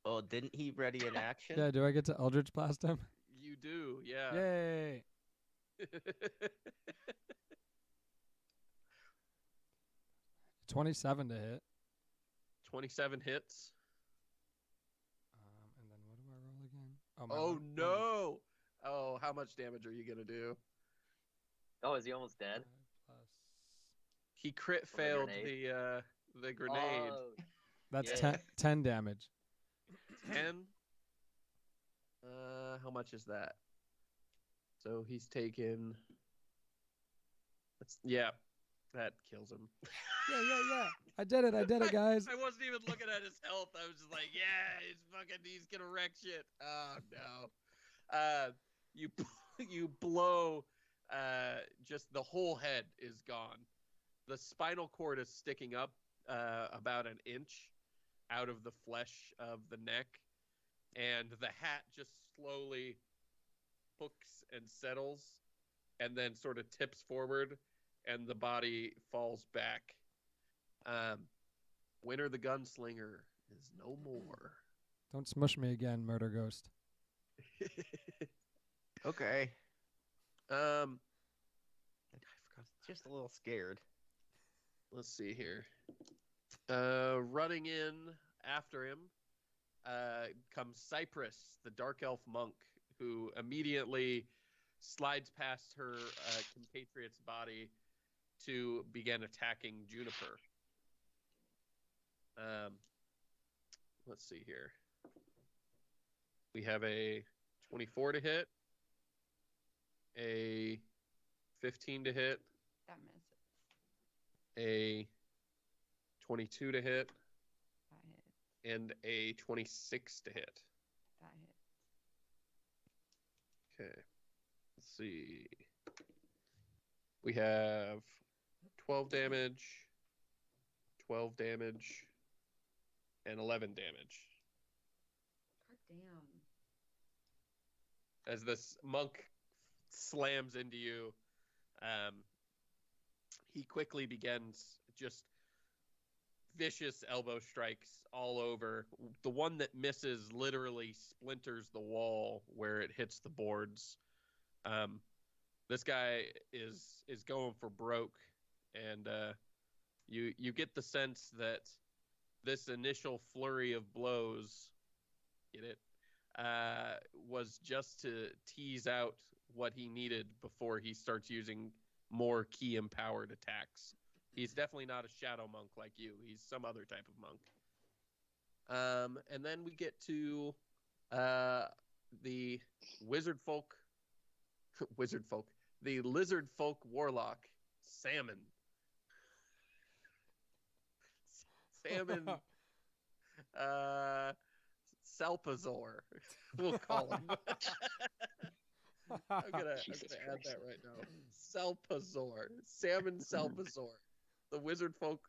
[SPEAKER 4] Oh, didn't he ready an action?
[SPEAKER 2] Yeah, do I get to Eldritch Blast him?
[SPEAKER 1] You do, yeah.
[SPEAKER 2] Yay! 27 to hit.
[SPEAKER 1] 27 hits.
[SPEAKER 2] And then what do I roll again?
[SPEAKER 1] Oh no! Oh, how much damage are you gonna do?
[SPEAKER 3] Oh, is he almost dead?
[SPEAKER 1] He crit failed the grenade.
[SPEAKER 3] Oh,
[SPEAKER 2] That's
[SPEAKER 3] yeah.
[SPEAKER 2] 10 damage.
[SPEAKER 1] 10. How much is that? So he's taken Yeah, that kills him.
[SPEAKER 2] Yeah. I did it, guys.
[SPEAKER 1] I wasn't even looking at his health. I was just like, yeah, he's gonna wreck shit. Oh no. You blow. Just the whole head is gone. The spinal cord is sticking up about an inch out of the flesh of the neck, and the hat just slowly hooks and settles, and then sort of tips forward, and the body falls back. Winter the Gunslinger is no more.
[SPEAKER 2] Don't smush me again, Murder Ghost.
[SPEAKER 4] Okay.
[SPEAKER 1] I
[SPEAKER 4] forgot, just a little scared.
[SPEAKER 1] Let's see here. Running in after him comes Cypress, the Dark Elf monk, who immediately slides past her compatriot's body to begin attacking Juniper. Let's see here. We have a 24 to hit, a 15 to hit,
[SPEAKER 5] That misses.
[SPEAKER 1] a 22 to hit,
[SPEAKER 5] That hits.
[SPEAKER 1] and a 26 to hit.
[SPEAKER 5] That hits.
[SPEAKER 1] Okay. Let's see. We have 12 damage, 12 damage, and 11 damage.
[SPEAKER 5] God damn.
[SPEAKER 1] As this monk slams into you, he quickly begins just vicious elbow strikes all over. The one that misses literally splinters the wall where it hits the boards. This guy is going for broke, and you get the sense that this initial flurry of blows, get it, was just to tease out what he needed before he starts using more key empowered attacks. He's definitely not a shadow monk like you. He's some other type of monk. And then we get to the wizard folk, the lizard folk warlock, Salmon. Salmon, Salpazor, we'll call him. I'm gonna add that right now. Salpazor, Salmon Salpazor, the wizard folk,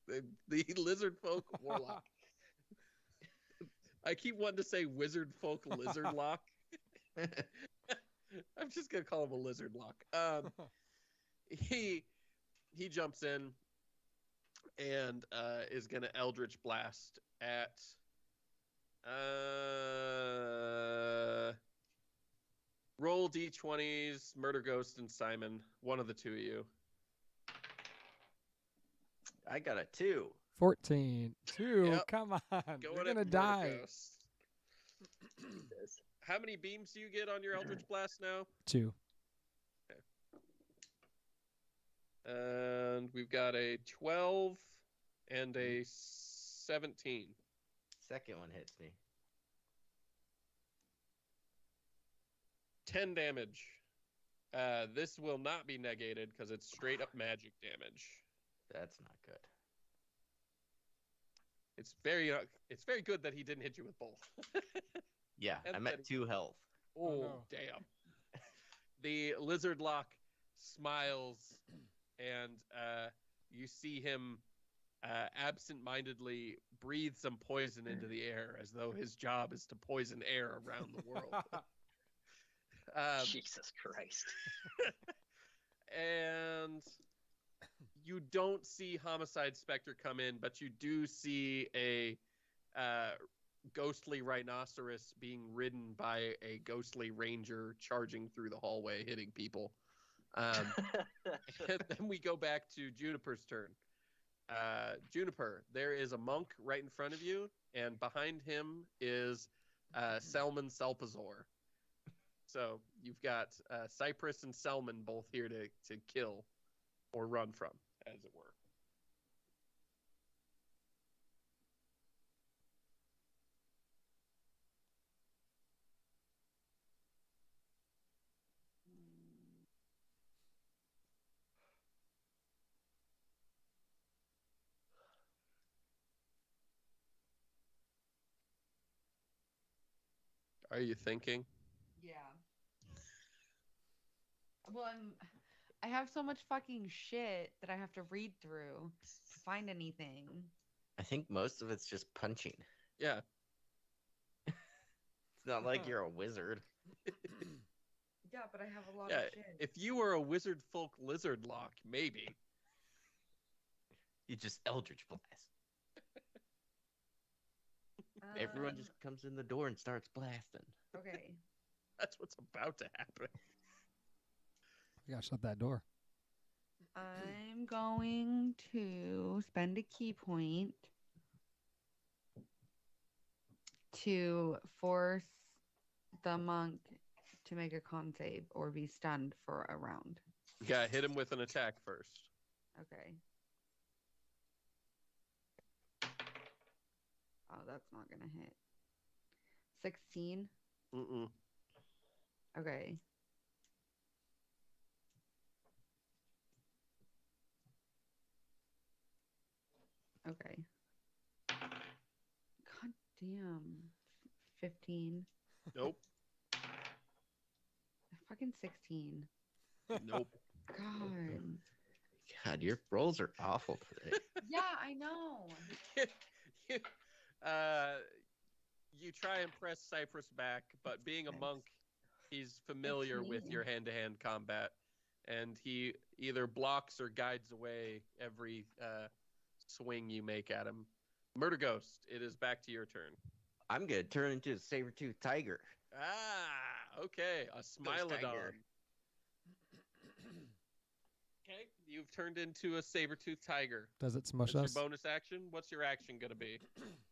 [SPEAKER 1] the lizard folk warlock. I keep wanting to say wizard folk lizard lock. I'm just gonna call him a lizard lock. He jumps in and is gonna Eldritch Blast at roll d20s, Murder Ghost and Simon, one of the two of you.
[SPEAKER 4] I got a 2.
[SPEAKER 2] 14. 2.
[SPEAKER 1] Yep.
[SPEAKER 2] Come on.
[SPEAKER 1] Going
[SPEAKER 2] You're
[SPEAKER 1] at
[SPEAKER 2] gonna
[SPEAKER 1] Murder
[SPEAKER 2] die.
[SPEAKER 1] Ghost. How many beams do you get on your Eldritch Blast now?
[SPEAKER 2] 2.
[SPEAKER 1] And we've got a 12 and a 17.
[SPEAKER 4] Second one hits me.
[SPEAKER 1] 10 damage. This will not be negated because it's straight up magic damage.
[SPEAKER 4] That's not good.
[SPEAKER 1] It's very good that he didn't hit you with both.
[SPEAKER 4] Yeah, I'm at 2 health.
[SPEAKER 1] Oh,
[SPEAKER 2] no.
[SPEAKER 1] Damn. The lizard lock smiles, and you see him absent-mindedly breathe some poison into the air as though his job is to poison air around the world.
[SPEAKER 3] Jesus Christ.
[SPEAKER 1] And you don't see Homicide Spectre come in, but you do see a ghostly rhinoceros being ridden by a ghostly ranger charging through the hallway, hitting people. And then we go back to Juniper's turn. Juniper, there is a monk right in front of you, and behind him is Selman Salpazor. So you've got Cypress and Selman both here to kill or run from, as it were. Are you thinking?
[SPEAKER 5] Yeah. Well, I have so much fucking shit that I have to read through to find anything.
[SPEAKER 4] I think most of it's just punching.
[SPEAKER 1] Yeah.
[SPEAKER 4] It's not like you're a wizard.
[SPEAKER 5] Yeah, but I have a lot
[SPEAKER 1] Yeah.
[SPEAKER 5] of shit.
[SPEAKER 1] If you were a wizard folk lizard lock, maybe.
[SPEAKER 4] You just Eldritch Blast. Everyone just comes in the door and starts blasting.
[SPEAKER 5] Okay.
[SPEAKER 1] That's what's about to happen.
[SPEAKER 2] We gotta shut that door.
[SPEAKER 5] I'm going to spend a key point to force the monk to make a con save or be stunned for a round.
[SPEAKER 1] Yeah, hit him with an attack first.
[SPEAKER 5] Okay. Oh, that's not gonna hit. 16.
[SPEAKER 1] Mm-mm.
[SPEAKER 5] Okay. Okay. God damn. 15.
[SPEAKER 1] Nope.
[SPEAKER 5] Fucking 16.
[SPEAKER 1] Nope.
[SPEAKER 5] God.
[SPEAKER 4] God, your rolls are awful today.
[SPEAKER 5] Yeah, I know.
[SPEAKER 1] You try and press Cypress back, but being a
[SPEAKER 5] Thanks.
[SPEAKER 1] monk, he's familiar with
[SPEAKER 5] me.
[SPEAKER 1] your hand-to-hand combat, and he either blocks or guides away every swing you make at him. Murder Ghost, it is back to your turn.
[SPEAKER 4] I'm gonna turn into a saber-toothed tiger.
[SPEAKER 1] Ah, okay, a Smilodon.
[SPEAKER 4] tiger.
[SPEAKER 1] Okay, you've turned into a saber-toothed tiger.
[SPEAKER 2] Does it smush
[SPEAKER 1] That's
[SPEAKER 2] us?
[SPEAKER 1] your bonus action. What's your action gonna be?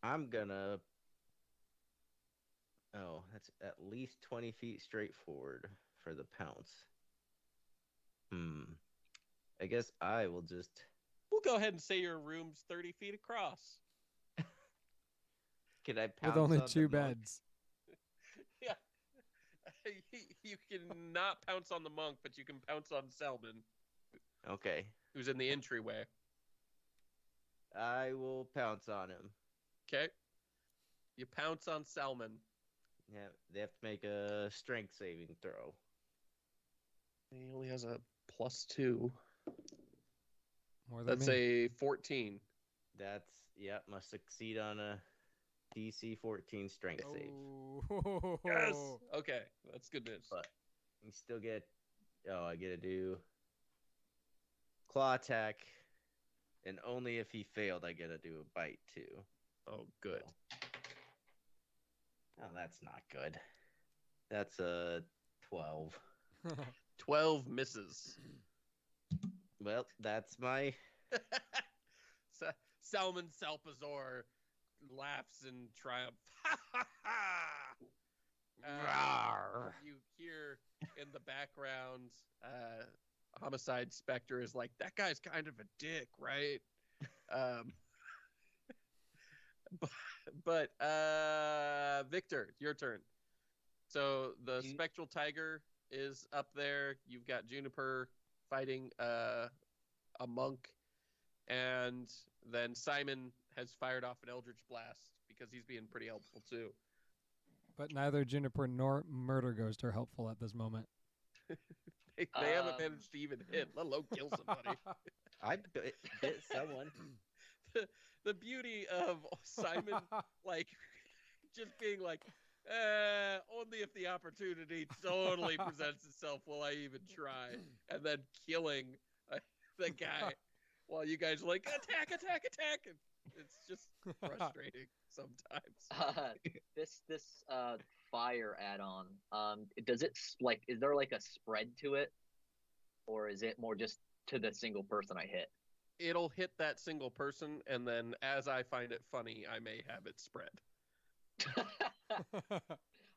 [SPEAKER 4] I'm gonna. Oh, that's at least 20 feet straight forward for the pounce. I guess I will just.
[SPEAKER 1] We'll go ahead and say your room's 30 feet across.
[SPEAKER 4] Can I pounce
[SPEAKER 2] With only
[SPEAKER 4] on the
[SPEAKER 2] 2
[SPEAKER 4] monk?
[SPEAKER 2] beds.
[SPEAKER 1] Yeah. You can not pounce on the monk, but you can pounce on Selman,
[SPEAKER 4] Okay.
[SPEAKER 1] who's in the entryway.
[SPEAKER 4] I will pounce on him.
[SPEAKER 1] Okay. You pounce on Selman.
[SPEAKER 4] Yeah, they have to make a strength saving throw.
[SPEAKER 1] He only has a +2.
[SPEAKER 2] More than
[SPEAKER 1] That's
[SPEAKER 2] me.
[SPEAKER 1] a 14.
[SPEAKER 4] Must succeed on a DC 14 strength save.
[SPEAKER 2] Oh.
[SPEAKER 1] Yes. Okay, that's good news.
[SPEAKER 4] But you still get. Oh, I get to do claw attack, and only if he failed, I get to do a bite too.
[SPEAKER 1] Oh, good.
[SPEAKER 4] Oh, that's not good. That's a 12.
[SPEAKER 1] 12 misses.
[SPEAKER 4] Well, that's my.
[SPEAKER 1] Salmon Salpazor laughs in triumph. You hear in the background, Homicide Spectre is like, that guy's kind of a dick, right? But Victor, your turn. So the Spectral Tiger is up there. You've got Juniper fighting a monk, and then Simon has fired off an Eldritch Blast because he's being pretty helpful too.
[SPEAKER 2] But neither Juniper nor Murder Ghost are helpful at this moment.
[SPEAKER 1] They haven't managed to even hit, let alone kill somebody.
[SPEAKER 4] I bit someone.
[SPEAKER 1] The beauty of Simon, like, just being like, only if the opportunity totally presents itself will I even try, and then killing the guy while you guys are like, attack, and it's just frustrating sometimes.
[SPEAKER 3] This fire add-on, does it is there like a spread to it, or is it more just to the single person I hit?
[SPEAKER 1] It'll hit that single person, and then as I find it funny, I may have it spread.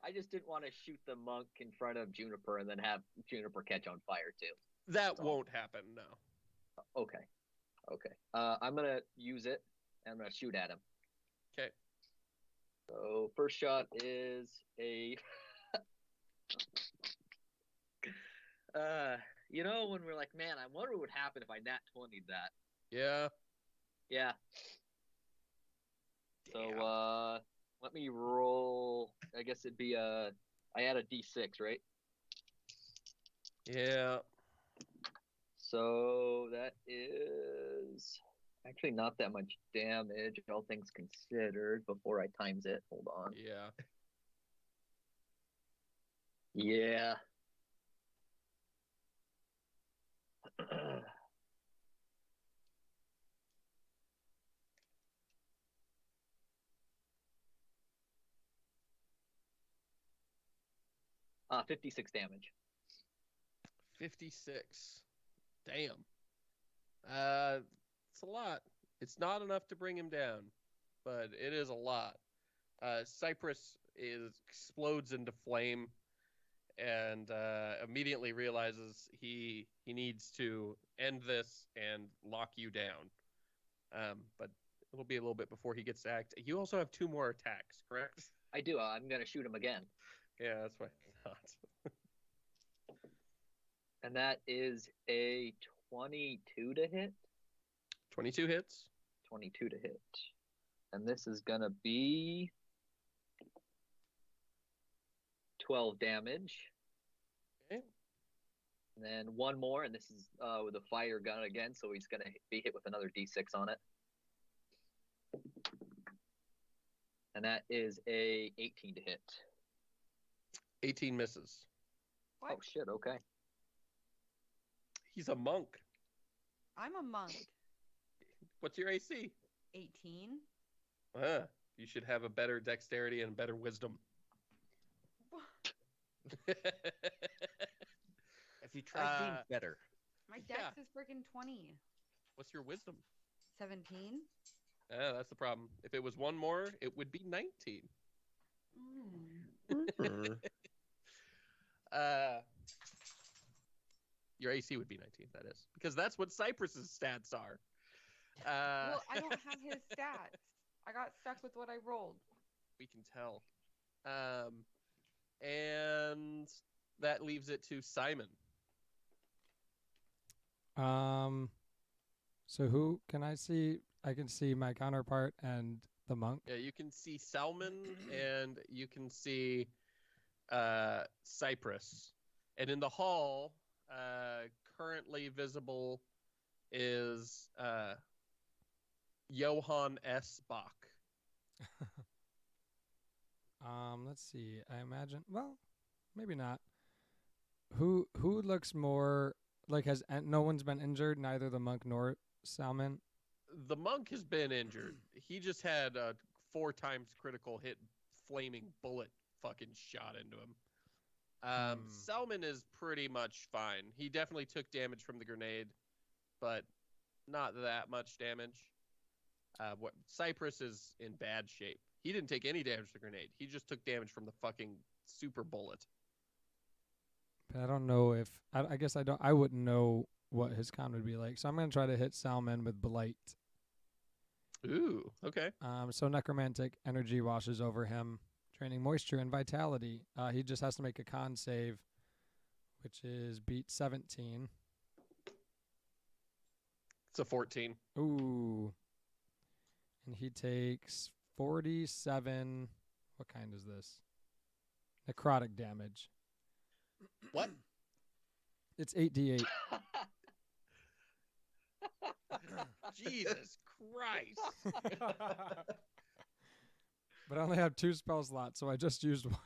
[SPEAKER 3] I just didn't want to shoot the monk in front of Juniper and then have Juniper catch on fire too.
[SPEAKER 1] That won't happen, no.
[SPEAKER 3] Okay. I'm gonna use it, and I'm gonna shoot at him.
[SPEAKER 1] Okay.
[SPEAKER 3] So first shot is a when we're like, man, I wonder what would happen if I nat 20'd that.
[SPEAKER 1] Yeah.
[SPEAKER 3] Yeah. So let me roll. I guess it'd be I add a D6, right?
[SPEAKER 1] Yeah.
[SPEAKER 3] So that is actually not that much damage, all things considered. Before I times it, hold on.
[SPEAKER 1] Yeah.
[SPEAKER 3] Yeah. 56 damage.
[SPEAKER 1] 56. Damn. It's a lot. It's not enough to bring him down, but it is a lot. Cypress explodes into flame and immediately realizes he needs to end this and lock you down. But it'll be a little bit before he gets to act. You also have 2 more attacks, correct?
[SPEAKER 3] I do. I'm gonna shoot him again.
[SPEAKER 1] Yeah, that's what I thought.
[SPEAKER 3] And that is a 22 to hit.
[SPEAKER 1] 22 hits.
[SPEAKER 3] 22 to hit. And this is gonna be 12 damage.
[SPEAKER 1] Okay.
[SPEAKER 3] And then 1 more, and this is with a fire gun again, so he's gonna be hit with another D6 on it. And that is a 18 to hit.
[SPEAKER 1] 18 misses.
[SPEAKER 5] What?
[SPEAKER 3] Oh shit, okay.
[SPEAKER 1] He's a monk.
[SPEAKER 5] I'm a monk.
[SPEAKER 1] What's your AC?
[SPEAKER 5] 18.
[SPEAKER 1] You should have a better dexterity and better wisdom.
[SPEAKER 4] If you tried being better.
[SPEAKER 5] My dex is freaking 20.
[SPEAKER 1] What's your wisdom?
[SPEAKER 5] 17.
[SPEAKER 1] That's the problem. If it was 1 more, it would be 19. Your AC would be 19, that is. Because that's what Cypress's stats are.
[SPEAKER 5] Well, I don't have his stats. I got stuck with what I rolled.
[SPEAKER 1] We can tell. And that leaves it to Simon.
[SPEAKER 2] So who can I see? I can see my counterpart and the monk.
[SPEAKER 1] Yeah, you can see Salmon and you can see Cypress. And in the hall, currently visible is Johann S. Bach.
[SPEAKER 2] Let's see. I imagine. Well, maybe not. Who looks more like has no one's been injured? Neither the monk nor Salmon.
[SPEAKER 1] The monk has been injured. He just had a 4 times critical hit, flaming bullet fucking shot into him. Salmon is pretty much fine. He definitely took damage from the grenade, but not that much damage. Cypress is in bad shape. He didn't take any damage from the grenade. He just took damage from the fucking super bullet.
[SPEAKER 2] But I don't know if I guess I don't. I wouldn't know what his con would be like. So I'm gonna try to hit Salmon with Blight.
[SPEAKER 1] Ooh, okay.
[SPEAKER 2] So necromantic energy washes over him, draining moisture and vitality. He just has to make a con save, which is beat 17.
[SPEAKER 1] It's a 14.
[SPEAKER 2] Ooh. And he takes 47. What kind is this? Necrotic damage.
[SPEAKER 1] What?
[SPEAKER 2] It's 8d8.
[SPEAKER 1] Jesus Christ.
[SPEAKER 2] But I only have 2 spell slots, so I just used 1.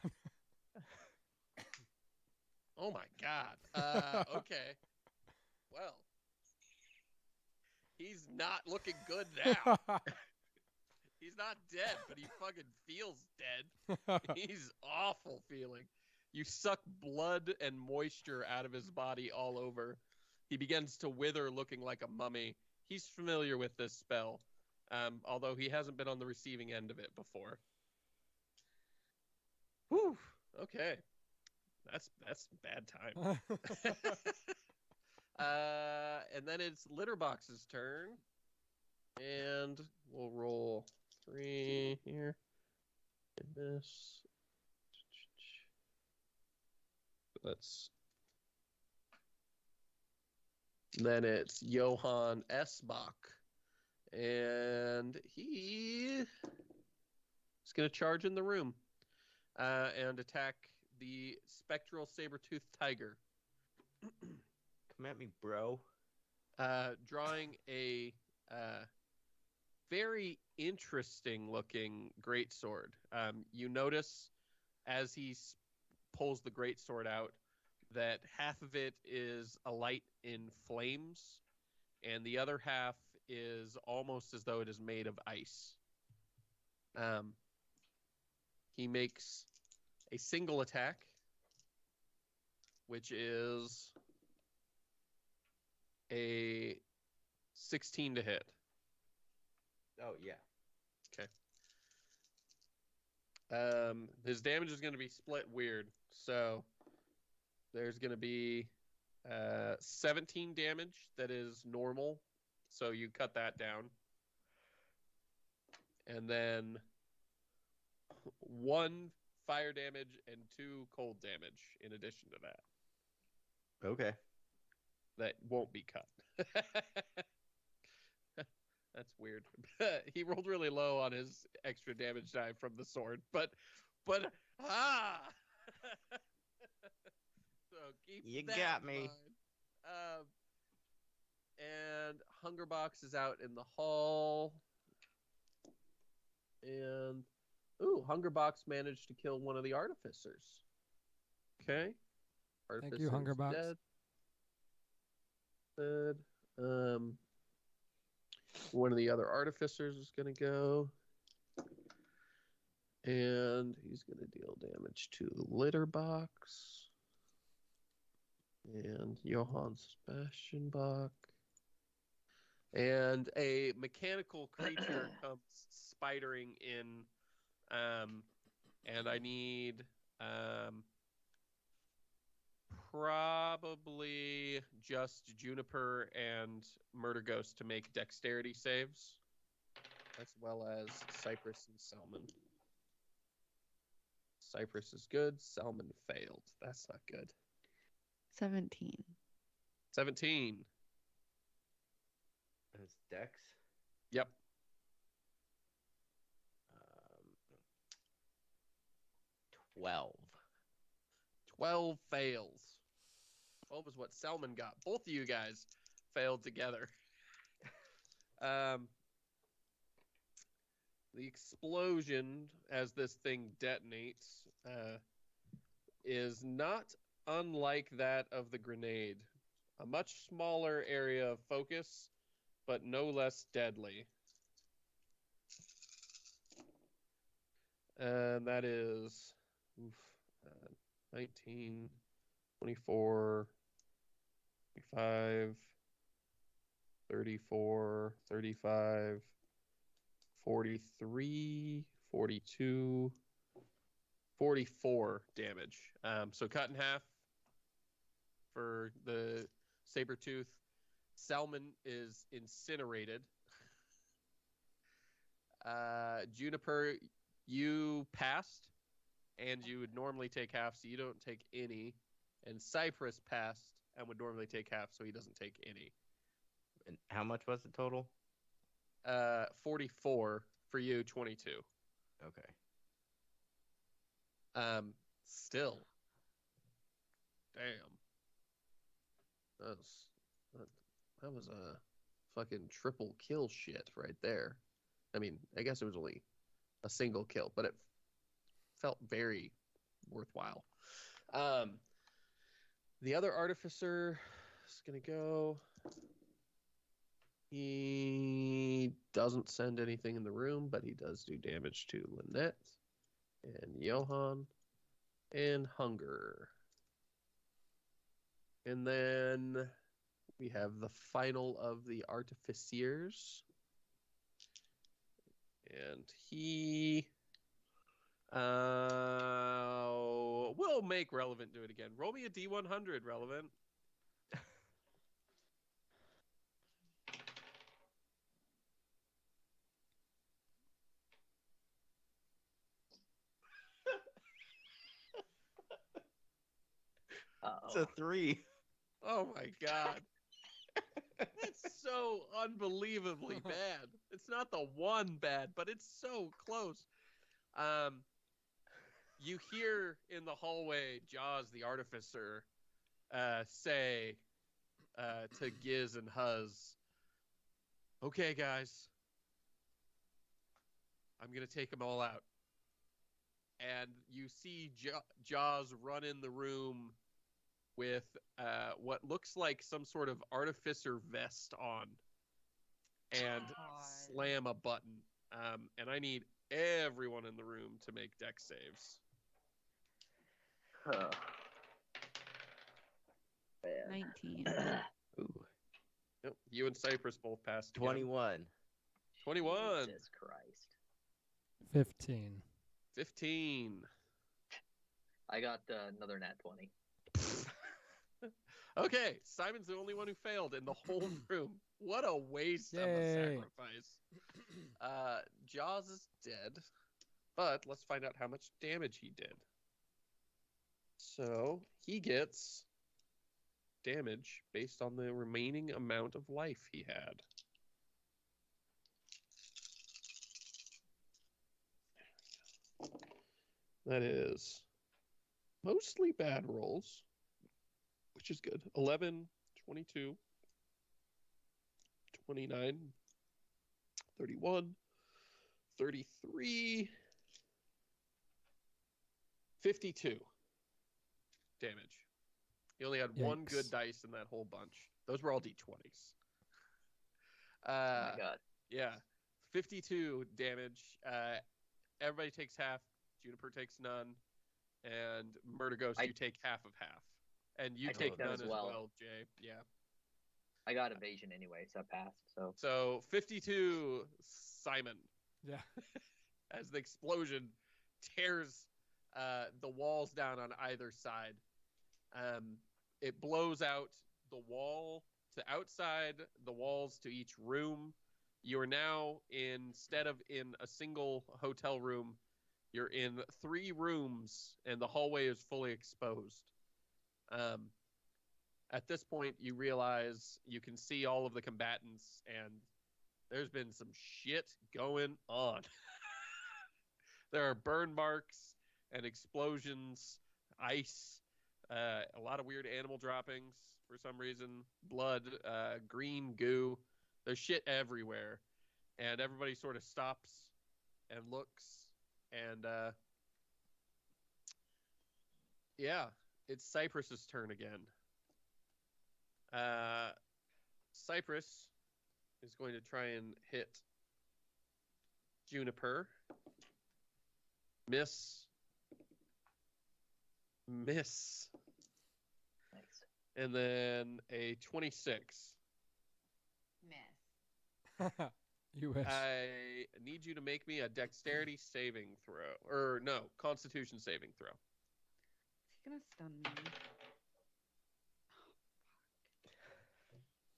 [SPEAKER 1] Oh my God. Okay. Well, he's not looking good now. He's not dead, but he fucking feels dead. He's awful feeling. You suck blood and moisture out of his body all over. He begins to wither, looking like a mummy. He's familiar with this spell, although he hasn't been on the receiving end of it before. Whew. Okay. That's bad time. And then it's Litterbox's turn. And we'll roll 3 here. And this. Then it's Johann S. Bach. And he is going to charge in the room. and attack the spectral saber-toothed tiger.
[SPEAKER 4] Come at me, bro.
[SPEAKER 1] Drawing a very interesting looking greatsword. You notice as he pulls the greatsword out that half of it is alight in flames, and the other half is almost as though it is made of ice. He makes a single attack, which is a 16 to hit.
[SPEAKER 4] Oh, yeah.
[SPEAKER 1] His damage is going to be split weird. So there's going to be 17 damage that is normal. So you cut that down. And then 1 fire damage and 2 cold damage in addition to that.
[SPEAKER 4] Okay.
[SPEAKER 1] That won't be cut. That's weird. He rolled really low on his extra damage die from the sword, but so keep
[SPEAKER 4] You
[SPEAKER 1] that
[SPEAKER 4] got
[SPEAKER 1] in
[SPEAKER 4] me.
[SPEAKER 1] mind. And Hungerbox is out in the hall, and Hungerbox managed to kill one of the artificers. Okay,
[SPEAKER 2] Thank you, Hungerbox.
[SPEAKER 1] Dead. Good. One of the other artificers is going to go. And he's going to deal damage to the litter box. And Johann Sebastian Bach. And a mechanical creature comes spidering in. And I need probably just Juniper and Murder Ghost to make dexterity saves, as well as Cypress and Selman. Cypress is good. Selman failed. That's not good.
[SPEAKER 5] 17.
[SPEAKER 1] 17.
[SPEAKER 4] That's Dex.
[SPEAKER 1] Yep.
[SPEAKER 4] 12.
[SPEAKER 1] 12 fails. 12 is what Selman got. Both of you guys failed together. The explosion, as this thing detonates, is not unlike that of the grenade. A much smaller area of focus, but no less deadly. And that is 19, 24, 25, 34, 35, 43, 42, 44 damage. So cut in half for the Sabertooth. Selman is incinerated. Juniper, you passed, and you would normally take half, so you don't take any. And Cypress passed and would normally take half, so he doesn't take any.
[SPEAKER 4] And how much was the total?
[SPEAKER 1] 44 for you, 22.
[SPEAKER 4] Okay.
[SPEAKER 1] Still. Damn. That was a fucking triple kill shit right there. I mean, I guess it was only a single kill, but it felt very worthwhile. The other artificer is going to go. He doesn't send anything in the room, but he does do damage to Lynette and Johann and Hunger. And then we have the final of the artificiers. And he will make Relevant do it again. Roll me a D100, Relevant.
[SPEAKER 4] It's a 3.
[SPEAKER 1] Oh my god. That's so unbelievably bad. It's not the one bad, but it's so close. You hear in the hallway Jaws the Artificer say to Giz and Huz, "Okay, guys, I'm going to take them all out." And you see Jaws run in the room with what looks like some sort of artificer vest on and slam a button. And I need everyone in the room to make dex saves.
[SPEAKER 3] Oh.
[SPEAKER 5] 19.
[SPEAKER 4] Ooh.
[SPEAKER 1] Yep, you and Cypress both passed. Again.
[SPEAKER 4] 21.
[SPEAKER 1] 21.
[SPEAKER 3] Jesus Christ.
[SPEAKER 2] 15.
[SPEAKER 1] 15.
[SPEAKER 3] I got another nat 20.
[SPEAKER 1] Okay, Simon's the only one who failed in the whole room. What a waste of a
[SPEAKER 2] Yay.
[SPEAKER 1] sacrifice. Jaws is dead, but let's find out how much damage he did. So he gets damage based on the remaining amount of life he had. That is mostly bad rolls, which is good. 11, 22, 29, 31, 33, 52 damage. He only had one
[SPEAKER 2] Yikes.
[SPEAKER 1] good dice in that whole bunch. Those were all d20s.
[SPEAKER 3] Oh my god.
[SPEAKER 1] Yeah, 52 damage. Everybody takes half. Juniper takes none. And Murder Ghost, you take half of half. And you
[SPEAKER 3] I
[SPEAKER 1] take
[SPEAKER 3] took none
[SPEAKER 1] none
[SPEAKER 3] as well.
[SPEAKER 1] Jay. Yeah.
[SPEAKER 3] I got evasion anyway, so I passed.
[SPEAKER 1] So 52, Simon.
[SPEAKER 2] Yeah.
[SPEAKER 1] As the explosion tears the walls down on either side. It blows out the wall to outside, the walls to each room. You are now, instead of in a single hotel room, you're in 3 rooms, and the hallway is fully exposed. At this point, you realize you can see all of the combatants, and there's been some shit going on. There are burn marks and explosions, ice, a lot of weird animal droppings for some reason, blood, green goo. There's shit everywhere. And everybody sort of stops and looks. And, yeah, it's Cypress's turn again. Cypress is going to try and hit Juniper. Miss.
[SPEAKER 3] Nice.
[SPEAKER 1] And then a 26.
[SPEAKER 5] Miss.
[SPEAKER 2] You wish.
[SPEAKER 1] I need you to make me a dexterity saving throw. Or, no, constitution saving throw.
[SPEAKER 5] Is he gonna stun me?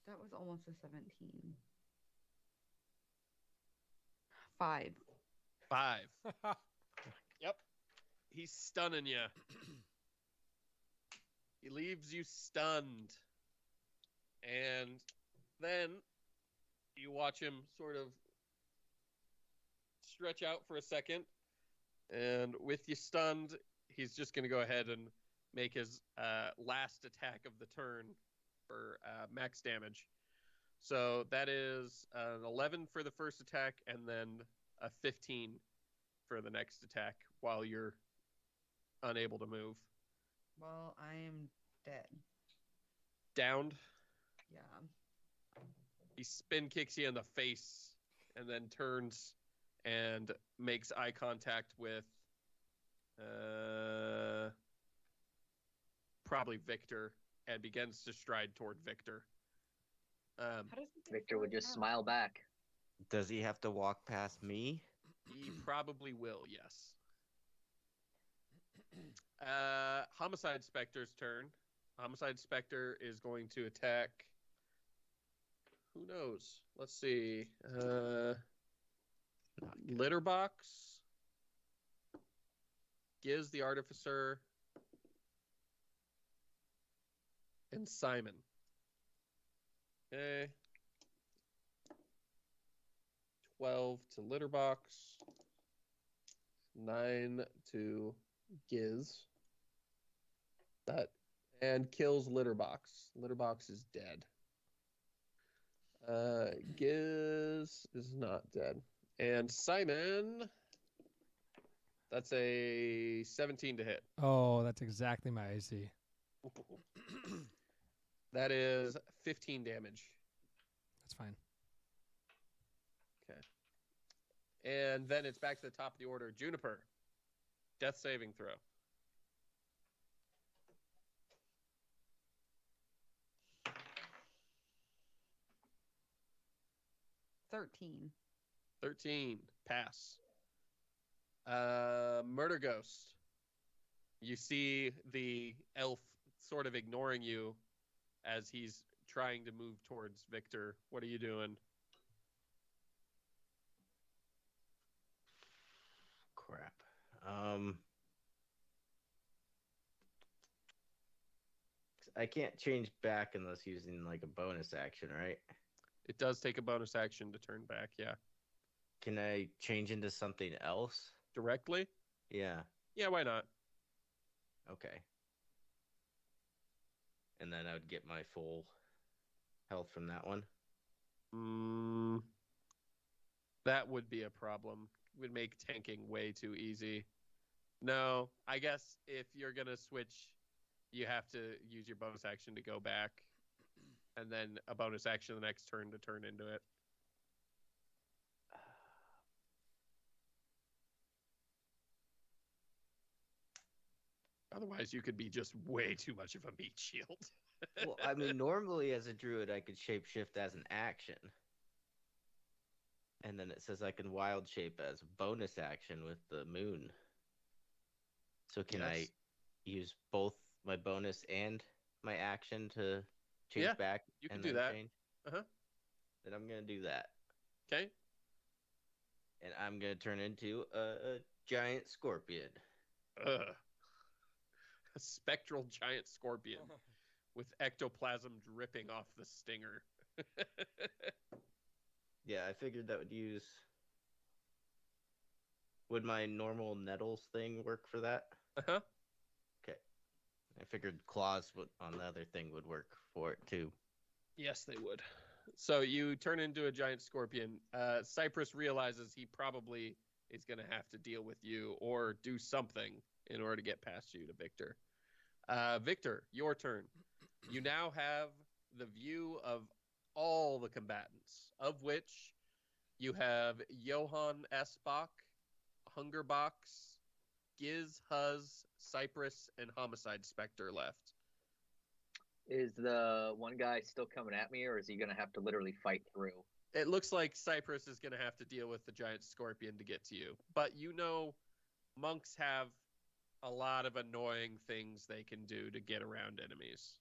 [SPEAKER 5] That was almost a 17. 5.
[SPEAKER 1] 5. Yep. He's stunning you. He leaves you stunned. And then you watch him sort of stretch out for a second. And with you stunned, he's just going to go ahead and make his last attack of the turn for max damage. So that is an 11 for the first attack and then a 15 for the next attack while you're unable to move.
[SPEAKER 5] Well, I am dead.
[SPEAKER 1] Downed.
[SPEAKER 5] Yeah.
[SPEAKER 1] He spin kicks you in the face and then turns and makes eye contact with probably Victor and begins to stride toward Victor.
[SPEAKER 5] How does he
[SPEAKER 3] Victor would just
[SPEAKER 5] now?
[SPEAKER 3] smile back.
[SPEAKER 4] Does he have to walk past me?
[SPEAKER 1] He probably will, yes. Homicide Spectre's turn. Homicide Spectre is going to attack. Who knows? Let's see. Litterbox. Giz the Artificer. And Simon. Okay. 12 to Litterbox. 9 to Giz. That and kills Litterbox. Litterbox is dead. Giz is not dead. And Simon, that's a 17 to hit.
[SPEAKER 2] Oh, that's exactly my AC.
[SPEAKER 1] That is 15 damage.
[SPEAKER 2] That's fine.
[SPEAKER 1] Okay. And then it's back to the top of the order. Juniper, death saving throw.
[SPEAKER 5] 13.
[SPEAKER 1] 13, pass. Murder Ghost. You see the elf sort of ignoring you as he's trying to move towards Victor. What are you doing?
[SPEAKER 4] Crap. I can't change back unless using like a bonus action, right?
[SPEAKER 1] It does take a bonus action to turn back, yeah.
[SPEAKER 4] Can I change into something else?
[SPEAKER 1] Directly?
[SPEAKER 4] Yeah.
[SPEAKER 1] Yeah, why not?
[SPEAKER 4] Okay. And then I would get my full health from that one.
[SPEAKER 1] That would be a problem. It would make tanking way too easy. No, I guess if you're going to switch, you have to use your bonus action to go back, and then a bonus action the next turn to turn into it. Otherwise, you could be just way too much of a meat shield.
[SPEAKER 4] Well, I mean, normally as a druid, I could shapeshift as an action. And then it says I can wild shape as a bonus action with the moon. So can I use both my bonus and my action to change back?
[SPEAKER 1] You can do that.
[SPEAKER 4] Change?
[SPEAKER 1] Uh-huh.
[SPEAKER 4] Then I'm going to do that.
[SPEAKER 1] Okay.
[SPEAKER 4] And I'm going to turn into a giant scorpion.
[SPEAKER 1] A spectral giant scorpion with ectoplasm dripping off the stinger.
[SPEAKER 4] Yeah, I figured that would my normal nettles thing work for that?
[SPEAKER 1] Uh-huh.
[SPEAKER 4] Okay. I figured claws on the other thing would work for it too.
[SPEAKER 1] Yes, they would. So you turn into a giant scorpion. Cypress realizes he probably is going to have to deal with you or do something in order to get past you to Victor. Victor, your turn. You now have the view of all the combatants, of which you have Johann S. Bach, Hungerbox, Giz, Huz, Cypress, and Homicide Spectre left.
[SPEAKER 3] Is the one guy still coming at me, or is he going to have to literally fight through?
[SPEAKER 1] It looks like Cypress is going to have to deal with the giant scorpion to get to you. But you know, monks have a lot of annoying things they can do to get around enemies.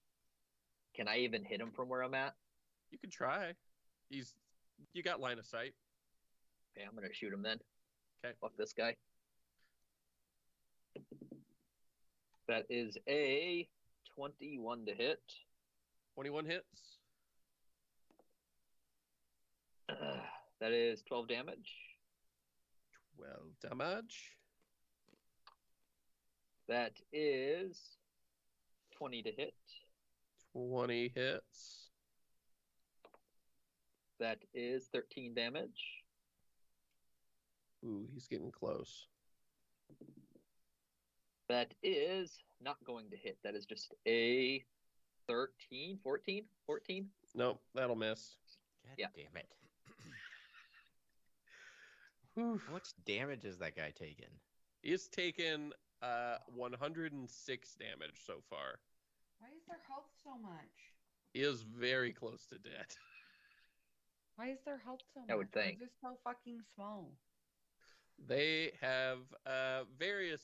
[SPEAKER 3] Can I even hit him from where I'm at?
[SPEAKER 1] You can try. You got line of sight.
[SPEAKER 3] Okay, I'm going to shoot him then.
[SPEAKER 1] Okay.
[SPEAKER 3] Fuck this guy. That is a 21 to hit.
[SPEAKER 1] 21 hits.
[SPEAKER 3] That is 12 damage.
[SPEAKER 1] 12 damage.
[SPEAKER 3] That is 20 to hit.
[SPEAKER 1] 20 hits.
[SPEAKER 3] That is 13 damage.
[SPEAKER 1] Ooh, he's getting close.
[SPEAKER 3] That is not going to hit. That is just a 13, 14?
[SPEAKER 1] Nope, that'll miss.
[SPEAKER 4] God
[SPEAKER 3] Yeah.
[SPEAKER 4] damn it.
[SPEAKER 1] Whew.
[SPEAKER 4] How much damage has that guy taken?
[SPEAKER 1] He's taken 106 damage so far.
[SPEAKER 5] Why is their health so much?
[SPEAKER 1] He is very close to dead.
[SPEAKER 5] Why is their health so much?
[SPEAKER 3] I would think.
[SPEAKER 5] They're so fucking small.
[SPEAKER 1] They have various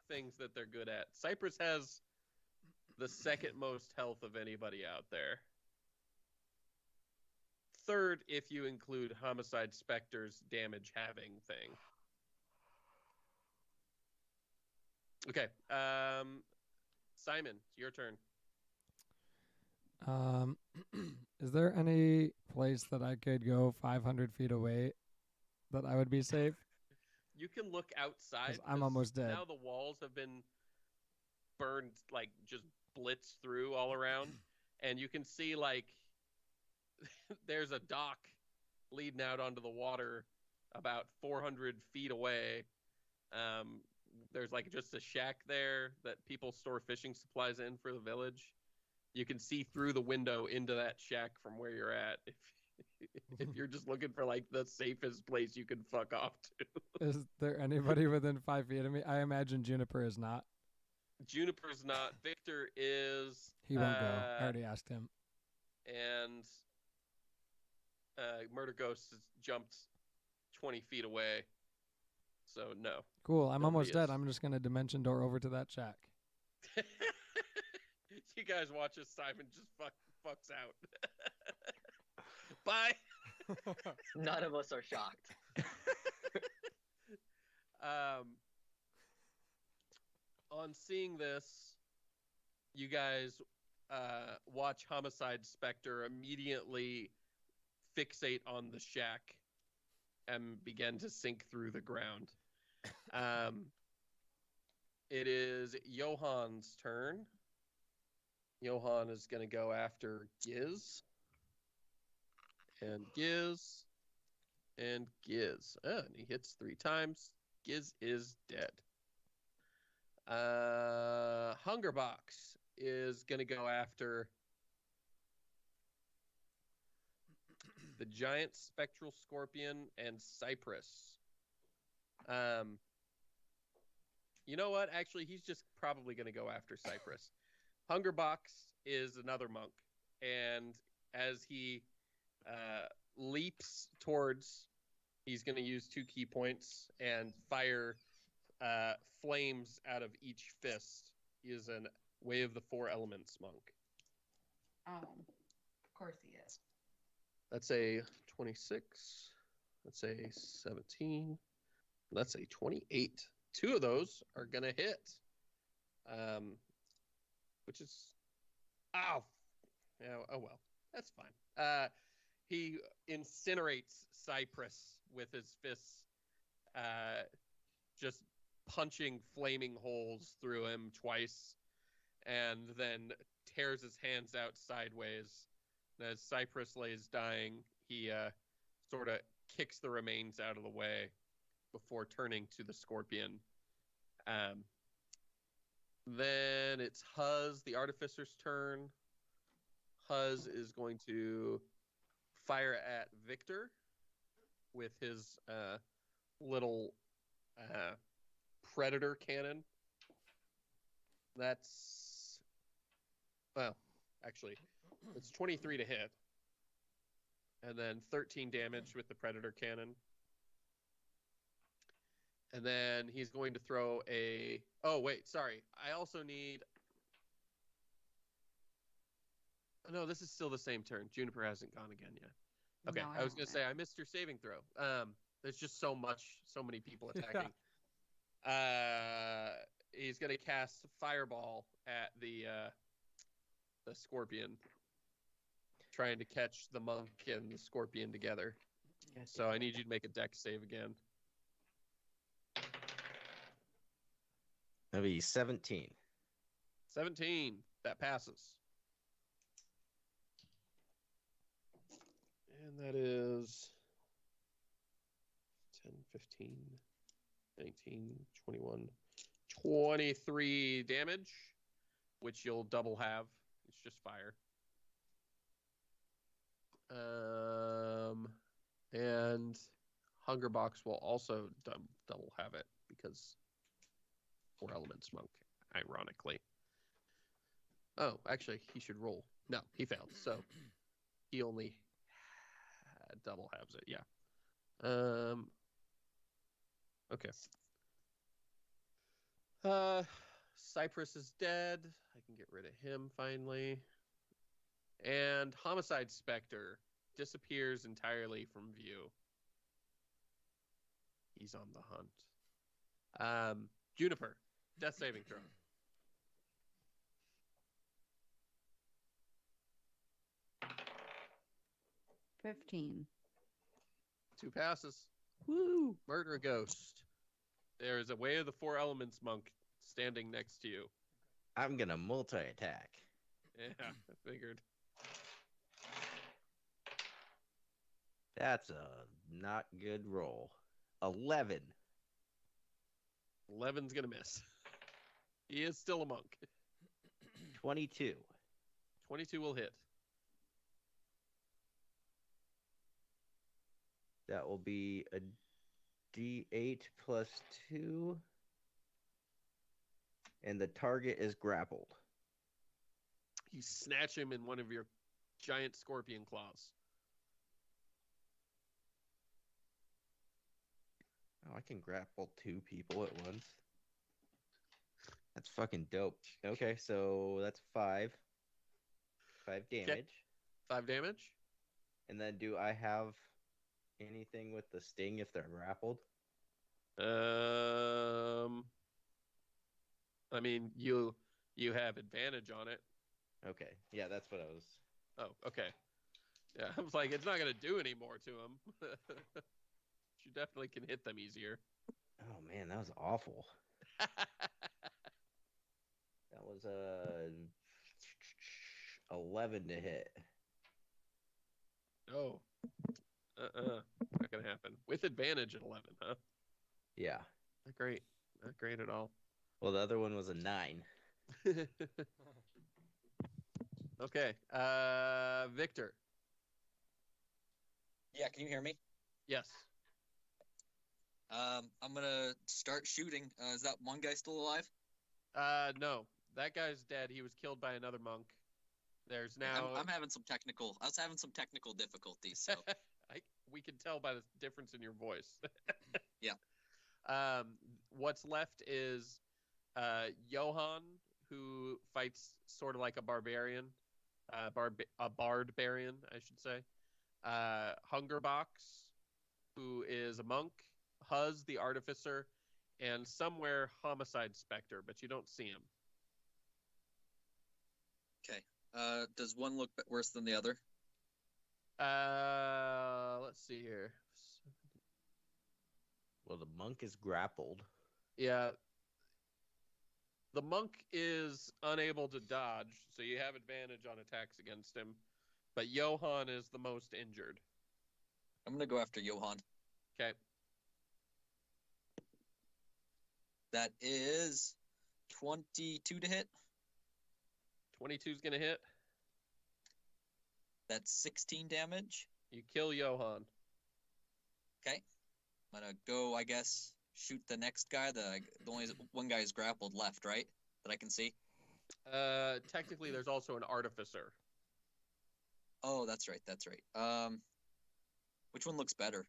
[SPEAKER 1] things that they're good at. Cypress has the second most health of anybody out there. Third, if you include Homicide Spectre's damage having thing. Okay. Simon, it's your turn.
[SPEAKER 2] Is there any place that I could go 500 feet away that I would be safe?
[SPEAKER 1] You can look outside.
[SPEAKER 2] 'Cause I'm almost dead.
[SPEAKER 1] Now the walls have been burned, like just blitzed through all around, and you can see like there's a dock leading out onto the water about 400 feet away. There's like just a shack there that people store fishing supplies in for the village. You can see through the window into that shack from where you're at if you're just looking for like the safest place you can fuck off to.
[SPEAKER 2] Is there anybody within 5 feet of me? I imagine Juniper is not.
[SPEAKER 1] Juniper's not. Victor is.
[SPEAKER 2] He won't go. I already asked him.
[SPEAKER 1] And Murder Ghost has jumped 20 feet away. So no.
[SPEAKER 2] Cool. I'm
[SPEAKER 1] Nobody
[SPEAKER 2] almost dead.
[SPEAKER 1] is.
[SPEAKER 2] I'm just gonna dimension door over to that shack.
[SPEAKER 1] You guys watch as Simon just fucks out. Bye.
[SPEAKER 3] None of us are shocked.
[SPEAKER 1] On seeing this, you guys watch Homicide Spectre immediately fixate on the shack and begin to sink through the ground. It is Johann's turn. Johann is going to go after Giz. And Giz. And Giz. And he hits 3 times. Giz is dead. Hungerbox is going to go after the giant spectral scorpion and Cypress. You know what? Actually, he's just probably going to go after Cypress. Hungerbox is another monk, and as he leaps towards, he's going to use 2 key points and fire flames out of each fist. He is a Way of the 4 Elements monk.
[SPEAKER 5] Of course he is.
[SPEAKER 1] That's a 26. That's a 17. That's a 28. 2 of those are going to hit. Which is... Ow! Yeah, oh well. That's fine. He incinerates Cypress with his fists, just punching flaming holes through him twice, and then tears his hands out sideways. And as Cypress lays dying, he sort of kicks the remains out of the way before turning to the scorpion. Then it's Huz, the Artificer's turn. Huz is going to fire at Victor with his little predator cannon. That's, well, actually, it's 23 to hit. And then 13 damage with the predator cannon. And then he's going to throw a... Oh, wait, sorry. I also need... No, this is still the same turn. Juniper hasn't gone again yet. Okay,
[SPEAKER 5] No,
[SPEAKER 1] I was going to say,
[SPEAKER 5] haven't.
[SPEAKER 1] I missed your saving throw. There's just so many people attacking. He's going to cast Fireball at the scorpion, trying to catch the monk and the scorpion together. So I need you to make a dex save again.
[SPEAKER 4] That'd be 17.
[SPEAKER 1] 17. That passes. And that is 10, 15, 19, 21, 23 damage, which you'll double have. It's just fire. And Hungerbox will also double have it because 4 elements monk, ironically. Oh, actually, he should roll. No, he failed. So he only double halves it. Yeah. Okay. Cypress is dead. I can get rid of him finally. And Homicide Spectre disappears entirely from view. He's on the hunt. Juniper, death saving throw.
[SPEAKER 5] 15.
[SPEAKER 1] 2 passes. Woo! Murder a ghost. There is a Way of the Four Elements monk standing next to you.
[SPEAKER 4] I'm gonna multi-attack.
[SPEAKER 1] Yeah, I figured.
[SPEAKER 4] That's a not good roll. 11.
[SPEAKER 1] 11's gonna miss. He is still a monk.
[SPEAKER 4] 22.
[SPEAKER 1] 22 will hit.
[SPEAKER 4] That will be a D8 plus 2. And the target is grappled.
[SPEAKER 1] You snatch him in one of your giant scorpion claws.
[SPEAKER 4] Oh, I can grapple 2 people at once. That's fucking dope. Okay, so that's 5. 5 damage.
[SPEAKER 1] Okay. 5 damage.
[SPEAKER 4] And then do I have anything with the sting if they're grappled?
[SPEAKER 1] I mean, you have advantage on it.
[SPEAKER 4] Okay. Yeah, that's what I was.
[SPEAKER 1] Oh, okay. Yeah, I was like, it's not gonna do any more to him. You definitely can hit them easier.
[SPEAKER 4] Oh man, that was awful. That was 11 to hit.
[SPEAKER 1] Oh. Not gonna happen. With advantage at 11, huh?
[SPEAKER 4] Yeah.
[SPEAKER 1] Not great. Not great at all.
[SPEAKER 4] Well, the other one was a 9.
[SPEAKER 1] Okay. Victor.
[SPEAKER 6] Yeah, can you hear me?
[SPEAKER 1] Yes.
[SPEAKER 6] I'm gonna start shooting. Is that one guy still alive?
[SPEAKER 1] No. That guy's dead. He was killed by another monk. There's now.
[SPEAKER 6] I'm having some technical. I was having some technical difficulties. So
[SPEAKER 1] we can tell by the difference in your voice.
[SPEAKER 6] Yeah.
[SPEAKER 1] What's left is Johann, who fights sort of like a barbarian, a bardbarian, I should say. Hungerbox, who is a monk. Huz, the artificer, and somewhere Homicide Spectre, but you don't see him.
[SPEAKER 6] okay. Does one look worse than the other?
[SPEAKER 1] Let's see here.
[SPEAKER 4] Well, the monk is grappled.
[SPEAKER 1] Yeah. The monk is unable to dodge, so you have advantage on attacks against him. But Johann is the most injured.
[SPEAKER 6] I'm gonna go after Johann.
[SPEAKER 1] Okay.
[SPEAKER 6] That is 22 to hit.
[SPEAKER 1] 22's going to hit.
[SPEAKER 6] That's 16 damage.
[SPEAKER 1] You kill Johann.
[SPEAKER 6] Okay. I'm gonna go, I guess, shoot the next guy. The only one guy is grappled left, right? That I can see.
[SPEAKER 1] Technically, there's also an artificer.
[SPEAKER 6] Oh, that's right. That's right. Which one looks better?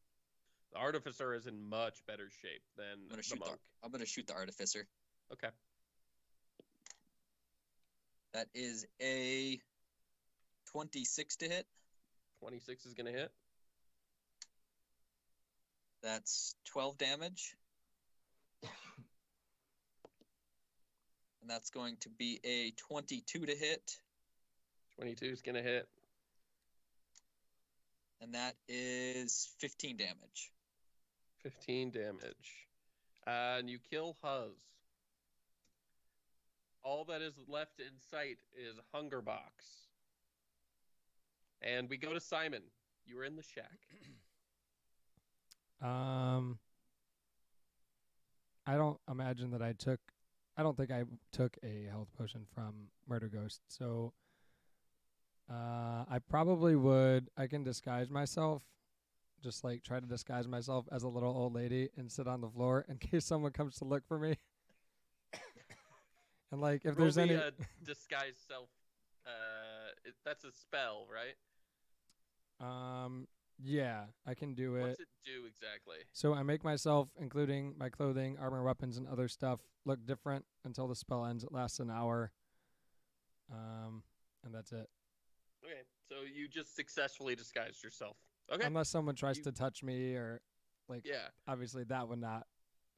[SPEAKER 1] The artificer is in much better shape than
[SPEAKER 6] I'm gonna
[SPEAKER 1] the
[SPEAKER 6] shoot
[SPEAKER 1] monk.
[SPEAKER 6] I'm gonna shoot the artificer.
[SPEAKER 1] Okay.
[SPEAKER 6] That is a 26 to hit.
[SPEAKER 1] 26 is going to hit.
[SPEAKER 6] That's 12 damage. And that's going to be a 22 to hit.
[SPEAKER 1] 22 is going to hit.
[SPEAKER 6] And that is 15 damage.
[SPEAKER 1] 15 damage. And you kill Huz. All that is left in sight is Hungerbox. And we go to Simon. You were in the shack.
[SPEAKER 2] I don't imagine that I don't think I took a health potion from Murder Ghost. So I probably would. I can disguise myself. Just like try to disguise myself as a little old lady and sit on the floor in case someone comes to look for me. And like if
[SPEAKER 1] Roll
[SPEAKER 2] there's any
[SPEAKER 1] disguise self, that's a spell, right?
[SPEAKER 2] Yeah, I can do it.
[SPEAKER 1] What's it do exactly?
[SPEAKER 2] So I make myself, including my clothing, armor, weapons, and other stuff, look different until the spell ends. It lasts an hour. And that's it.
[SPEAKER 1] Okay, so you just successfully disguised yourself. Okay.
[SPEAKER 2] Unless someone tries to touch me or, like,
[SPEAKER 1] Yeah.
[SPEAKER 2] obviously that would not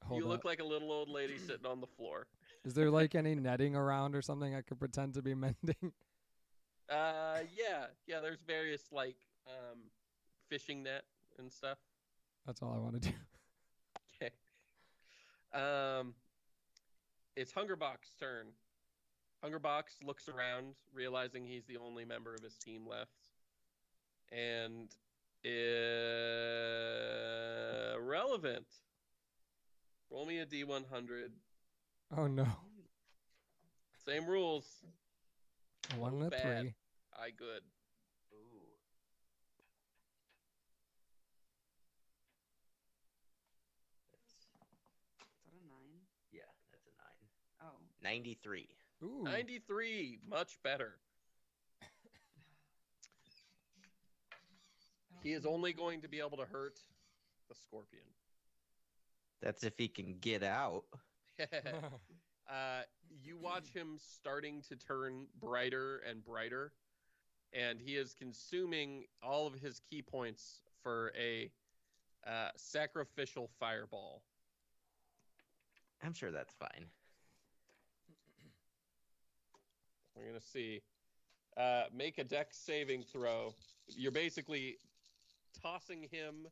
[SPEAKER 2] hold
[SPEAKER 1] You look
[SPEAKER 2] up.
[SPEAKER 1] like a little old lady sitting on the floor.
[SPEAKER 2] Is there, like, any netting around or something I could pretend to be mending?
[SPEAKER 1] Yeah. There's various like fishing net and stuff.
[SPEAKER 2] That's all I want to do.
[SPEAKER 1] Okay. It's Hungerbox's turn. Hungerbox looks around, realizing he's the only member of his team left. And irrelevant. Roll me a D100.
[SPEAKER 2] Oh no.
[SPEAKER 1] Same rules.
[SPEAKER 2] A 1 and a
[SPEAKER 1] Bad.
[SPEAKER 2] 3.
[SPEAKER 1] I good.
[SPEAKER 4] Ooh.
[SPEAKER 5] Is that a 9?
[SPEAKER 4] Yeah, that's a 9.
[SPEAKER 5] Oh.
[SPEAKER 4] 93.
[SPEAKER 2] Ooh.
[SPEAKER 1] 93. Much better. He is only going to be able to hurt the scorpion.
[SPEAKER 4] That's if he can get out.
[SPEAKER 1] You watch him starting to turn brighter and brighter, and he is consuming all of his key points for a sacrificial fireball.
[SPEAKER 4] I'm sure that's fine.
[SPEAKER 1] We're going to see. Make a dex saving throw. You're basically tossing him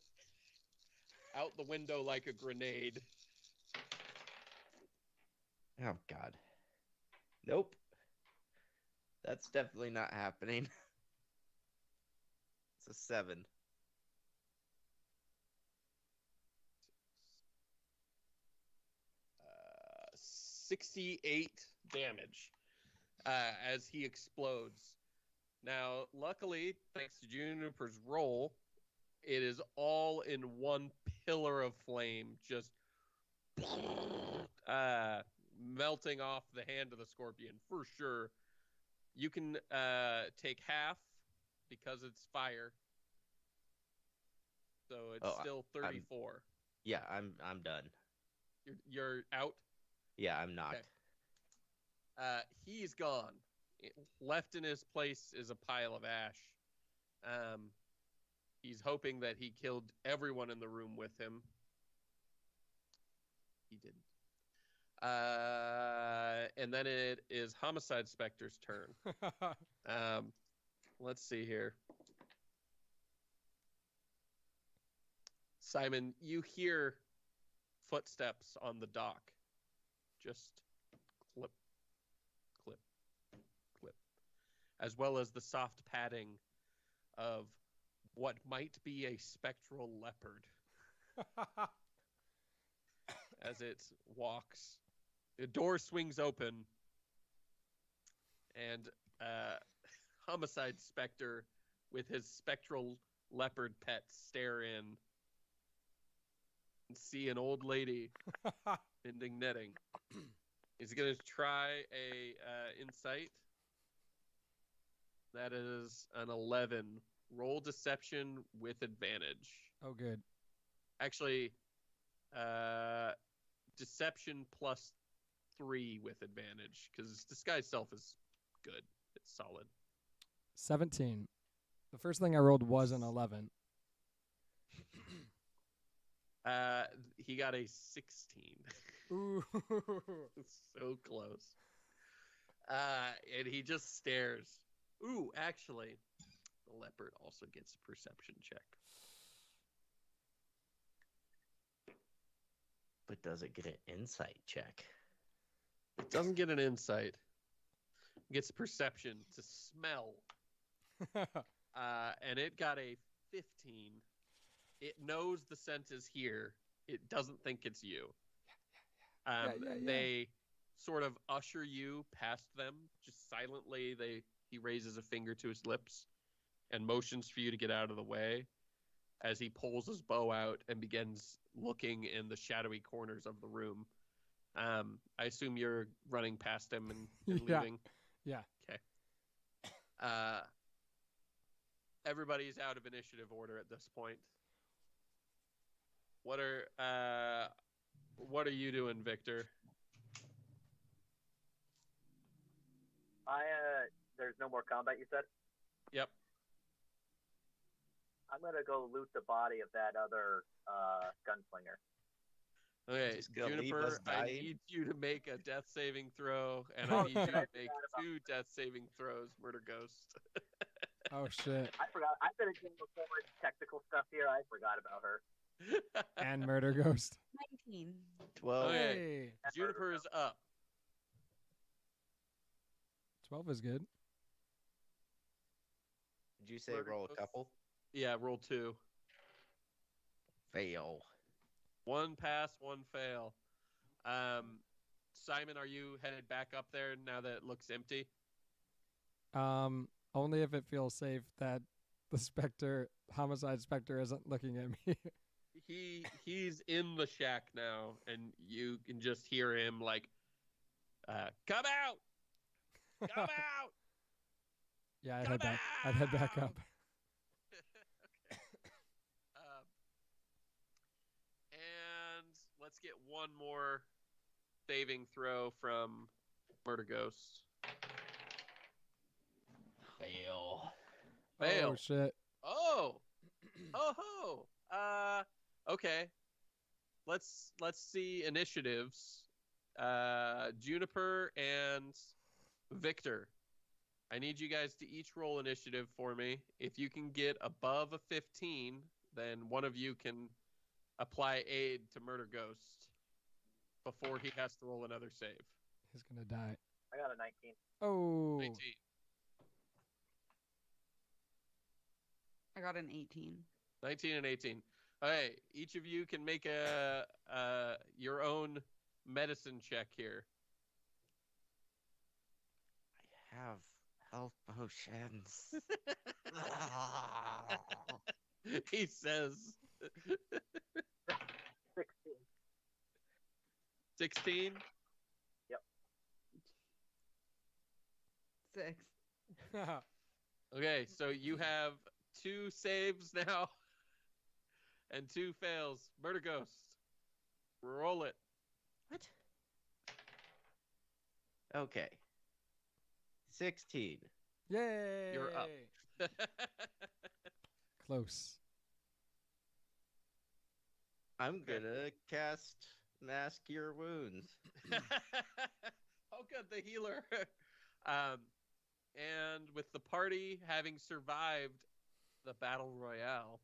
[SPEAKER 1] out the window like a grenade.
[SPEAKER 4] Oh, God. Nope. That's definitely not happening. It's a 7.
[SPEAKER 1] 68 damage as he explodes. Now, luckily, thanks to Juniper's roll, it is all in one pillar of flame, just melting off the hand of the scorpion for sure. You can take half because it's fire, so it's still 34.
[SPEAKER 4] Yeah, I'm done.
[SPEAKER 1] You're out.
[SPEAKER 4] Yeah, I'm knocked.
[SPEAKER 1] Okay. He's gone. Left in his place is a pile of ash. He's hoping that he killed everyone in the room with him. He didn't. And then it is Homicide Spectre's turn. Let's see here. Simon, you hear footsteps on the dock. Just clip, clip, clip. As well as the soft padding of what might be a spectral leopard as it walks. The door swings open, and Homicide Spectre with his spectral leopard pet stare in and see an old lady mending knitting. He's going to try a insight. That is an 11. Roll deception with advantage.
[SPEAKER 2] Oh, good.
[SPEAKER 1] Actually, deception plus 3 with advantage, because disguise self is good. It's solid.
[SPEAKER 2] 17. The first thing I rolled was an 11.
[SPEAKER 1] He got a 16.
[SPEAKER 2] Ooh.
[SPEAKER 1] So close. And he just stares. Ooh, actually, the leopard also gets a perception check.
[SPEAKER 4] But does it get an insight check?
[SPEAKER 1] It doesn't get an insight. It gets perception to smell. And it got a 15. It knows the scent is here. It doesn't think it's you. They sort of usher you past them, just silently. He raises a finger to his lips and motions for you to get out of the way as he pulls his bow out and begins looking in the shadowy corners of the room. I assume you're running past him and leaving.
[SPEAKER 2] Yeah.
[SPEAKER 1] Okay. Everybody's out of initiative order at this point. What are you doing, Victor?
[SPEAKER 7] There's no more combat, you said?
[SPEAKER 1] Yep.
[SPEAKER 7] I'm gonna go loot the body of that other gunslinger.
[SPEAKER 1] Okay,
[SPEAKER 4] Just gonna leave
[SPEAKER 1] Juniper,
[SPEAKER 4] us
[SPEAKER 1] I
[SPEAKER 4] dying?
[SPEAKER 1] need you to make a death saving throw, and I need you to make 2 death saving throws, Murder Ghost.
[SPEAKER 2] Oh, shit.
[SPEAKER 7] I forgot. I've been doing so much technical stuff here. I forgot about her.
[SPEAKER 2] And Murder Ghost.
[SPEAKER 5] 19.
[SPEAKER 4] 12.
[SPEAKER 1] Okay.
[SPEAKER 2] Hey,
[SPEAKER 1] Juniper is up.
[SPEAKER 2] 12 is good.
[SPEAKER 4] Did you say
[SPEAKER 1] Murder
[SPEAKER 4] roll a
[SPEAKER 1] Ghost.
[SPEAKER 4] couple?
[SPEAKER 1] Yeah, roll 2.
[SPEAKER 4] Fail.
[SPEAKER 1] 1 pass, 1 fail. Simon, are you headed back up there now that it looks empty?
[SPEAKER 2] Only if it feels safe that the homicide specter isn't looking at me.
[SPEAKER 1] He's in the shack now, and you can just hear him like, "Come out! Come out!
[SPEAKER 2] Yeah, I'd
[SPEAKER 1] Come
[SPEAKER 2] head back. I'd head back
[SPEAKER 1] out!"
[SPEAKER 2] up.
[SPEAKER 1] Okay. And let's get one more saving throw from Murder Ghost.
[SPEAKER 4] Fail.
[SPEAKER 1] Fail.
[SPEAKER 2] Oh shit.
[SPEAKER 1] Oh. Oh ho. Okay. Let's see initiatives. Juniper and Victor. I need you guys to each roll initiative for me. If you can get above a 15, then one of you can apply aid to Murder Ghost before he has to roll another save.
[SPEAKER 2] He's gonna die.
[SPEAKER 7] I got a 19.
[SPEAKER 2] Oh.
[SPEAKER 1] 19.
[SPEAKER 5] I got an 18.
[SPEAKER 1] 19 and 18. Okay, each of you can make your own medicine check here.
[SPEAKER 4] I have health potions.
[SPEAKER 1] He says
[SPEAKER 7] 16.
[SPEAKER 1] 16.
[SPEAKER 5] 6.
[SPEAKER 1] Okay, so you have 2 saves now and 2 fails. Murder Ghost. Roll it.
[SPEAKER 4] What? Okay. 16.
[SPEAKER 2] Yay.
[SPEAKER 1] You're up.
[SPEAKER 2] Close.
[SPEAKER 4] I'm gonna cast Mask Your Wounds.
[SPEAKER 1] Oh, good, the healer. And with the party having survived the battle royale,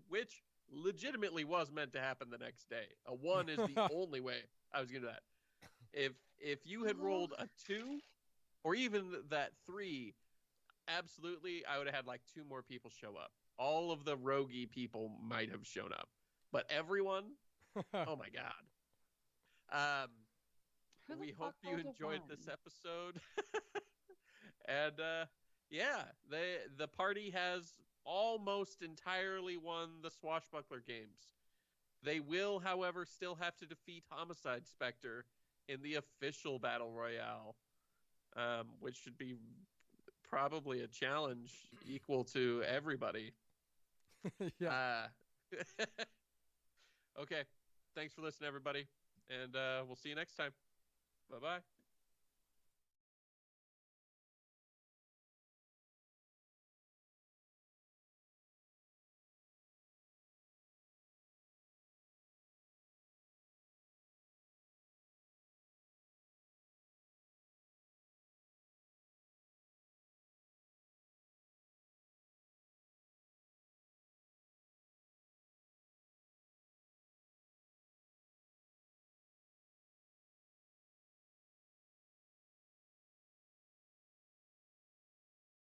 [SPEAKER 1] which legitimately was meant to happen the next day. A 1 is the only way I was gonna do that. If you had rolled a 2 or even that 3, absolutely, I would have had like 2 more people show up. All of the roguey people might have shown up, but everyone, oh my god.
[SPEAKER 5] Who the
[SPEAKER 1] We
[SPEAKER 5] fuck
[SPEAKER 1] hope you
[SPEAKER 5] rolled a
[SPEAKER 1] enjoyed
[SPEAKER 5] 1?
[SPEAKER 1] this episode. And yeah, the party has almost entirely won the Swashbuckler games. They will, however, still have to defeat Homicide Spectre in the official Battle Royale, which should be probably a challenge equal to everybody.
[SPEAKER 2] Yeah.
[SPEAKER 1] Okay. Thanks for listening, everybody. And we'll see you next time. Bye-bye.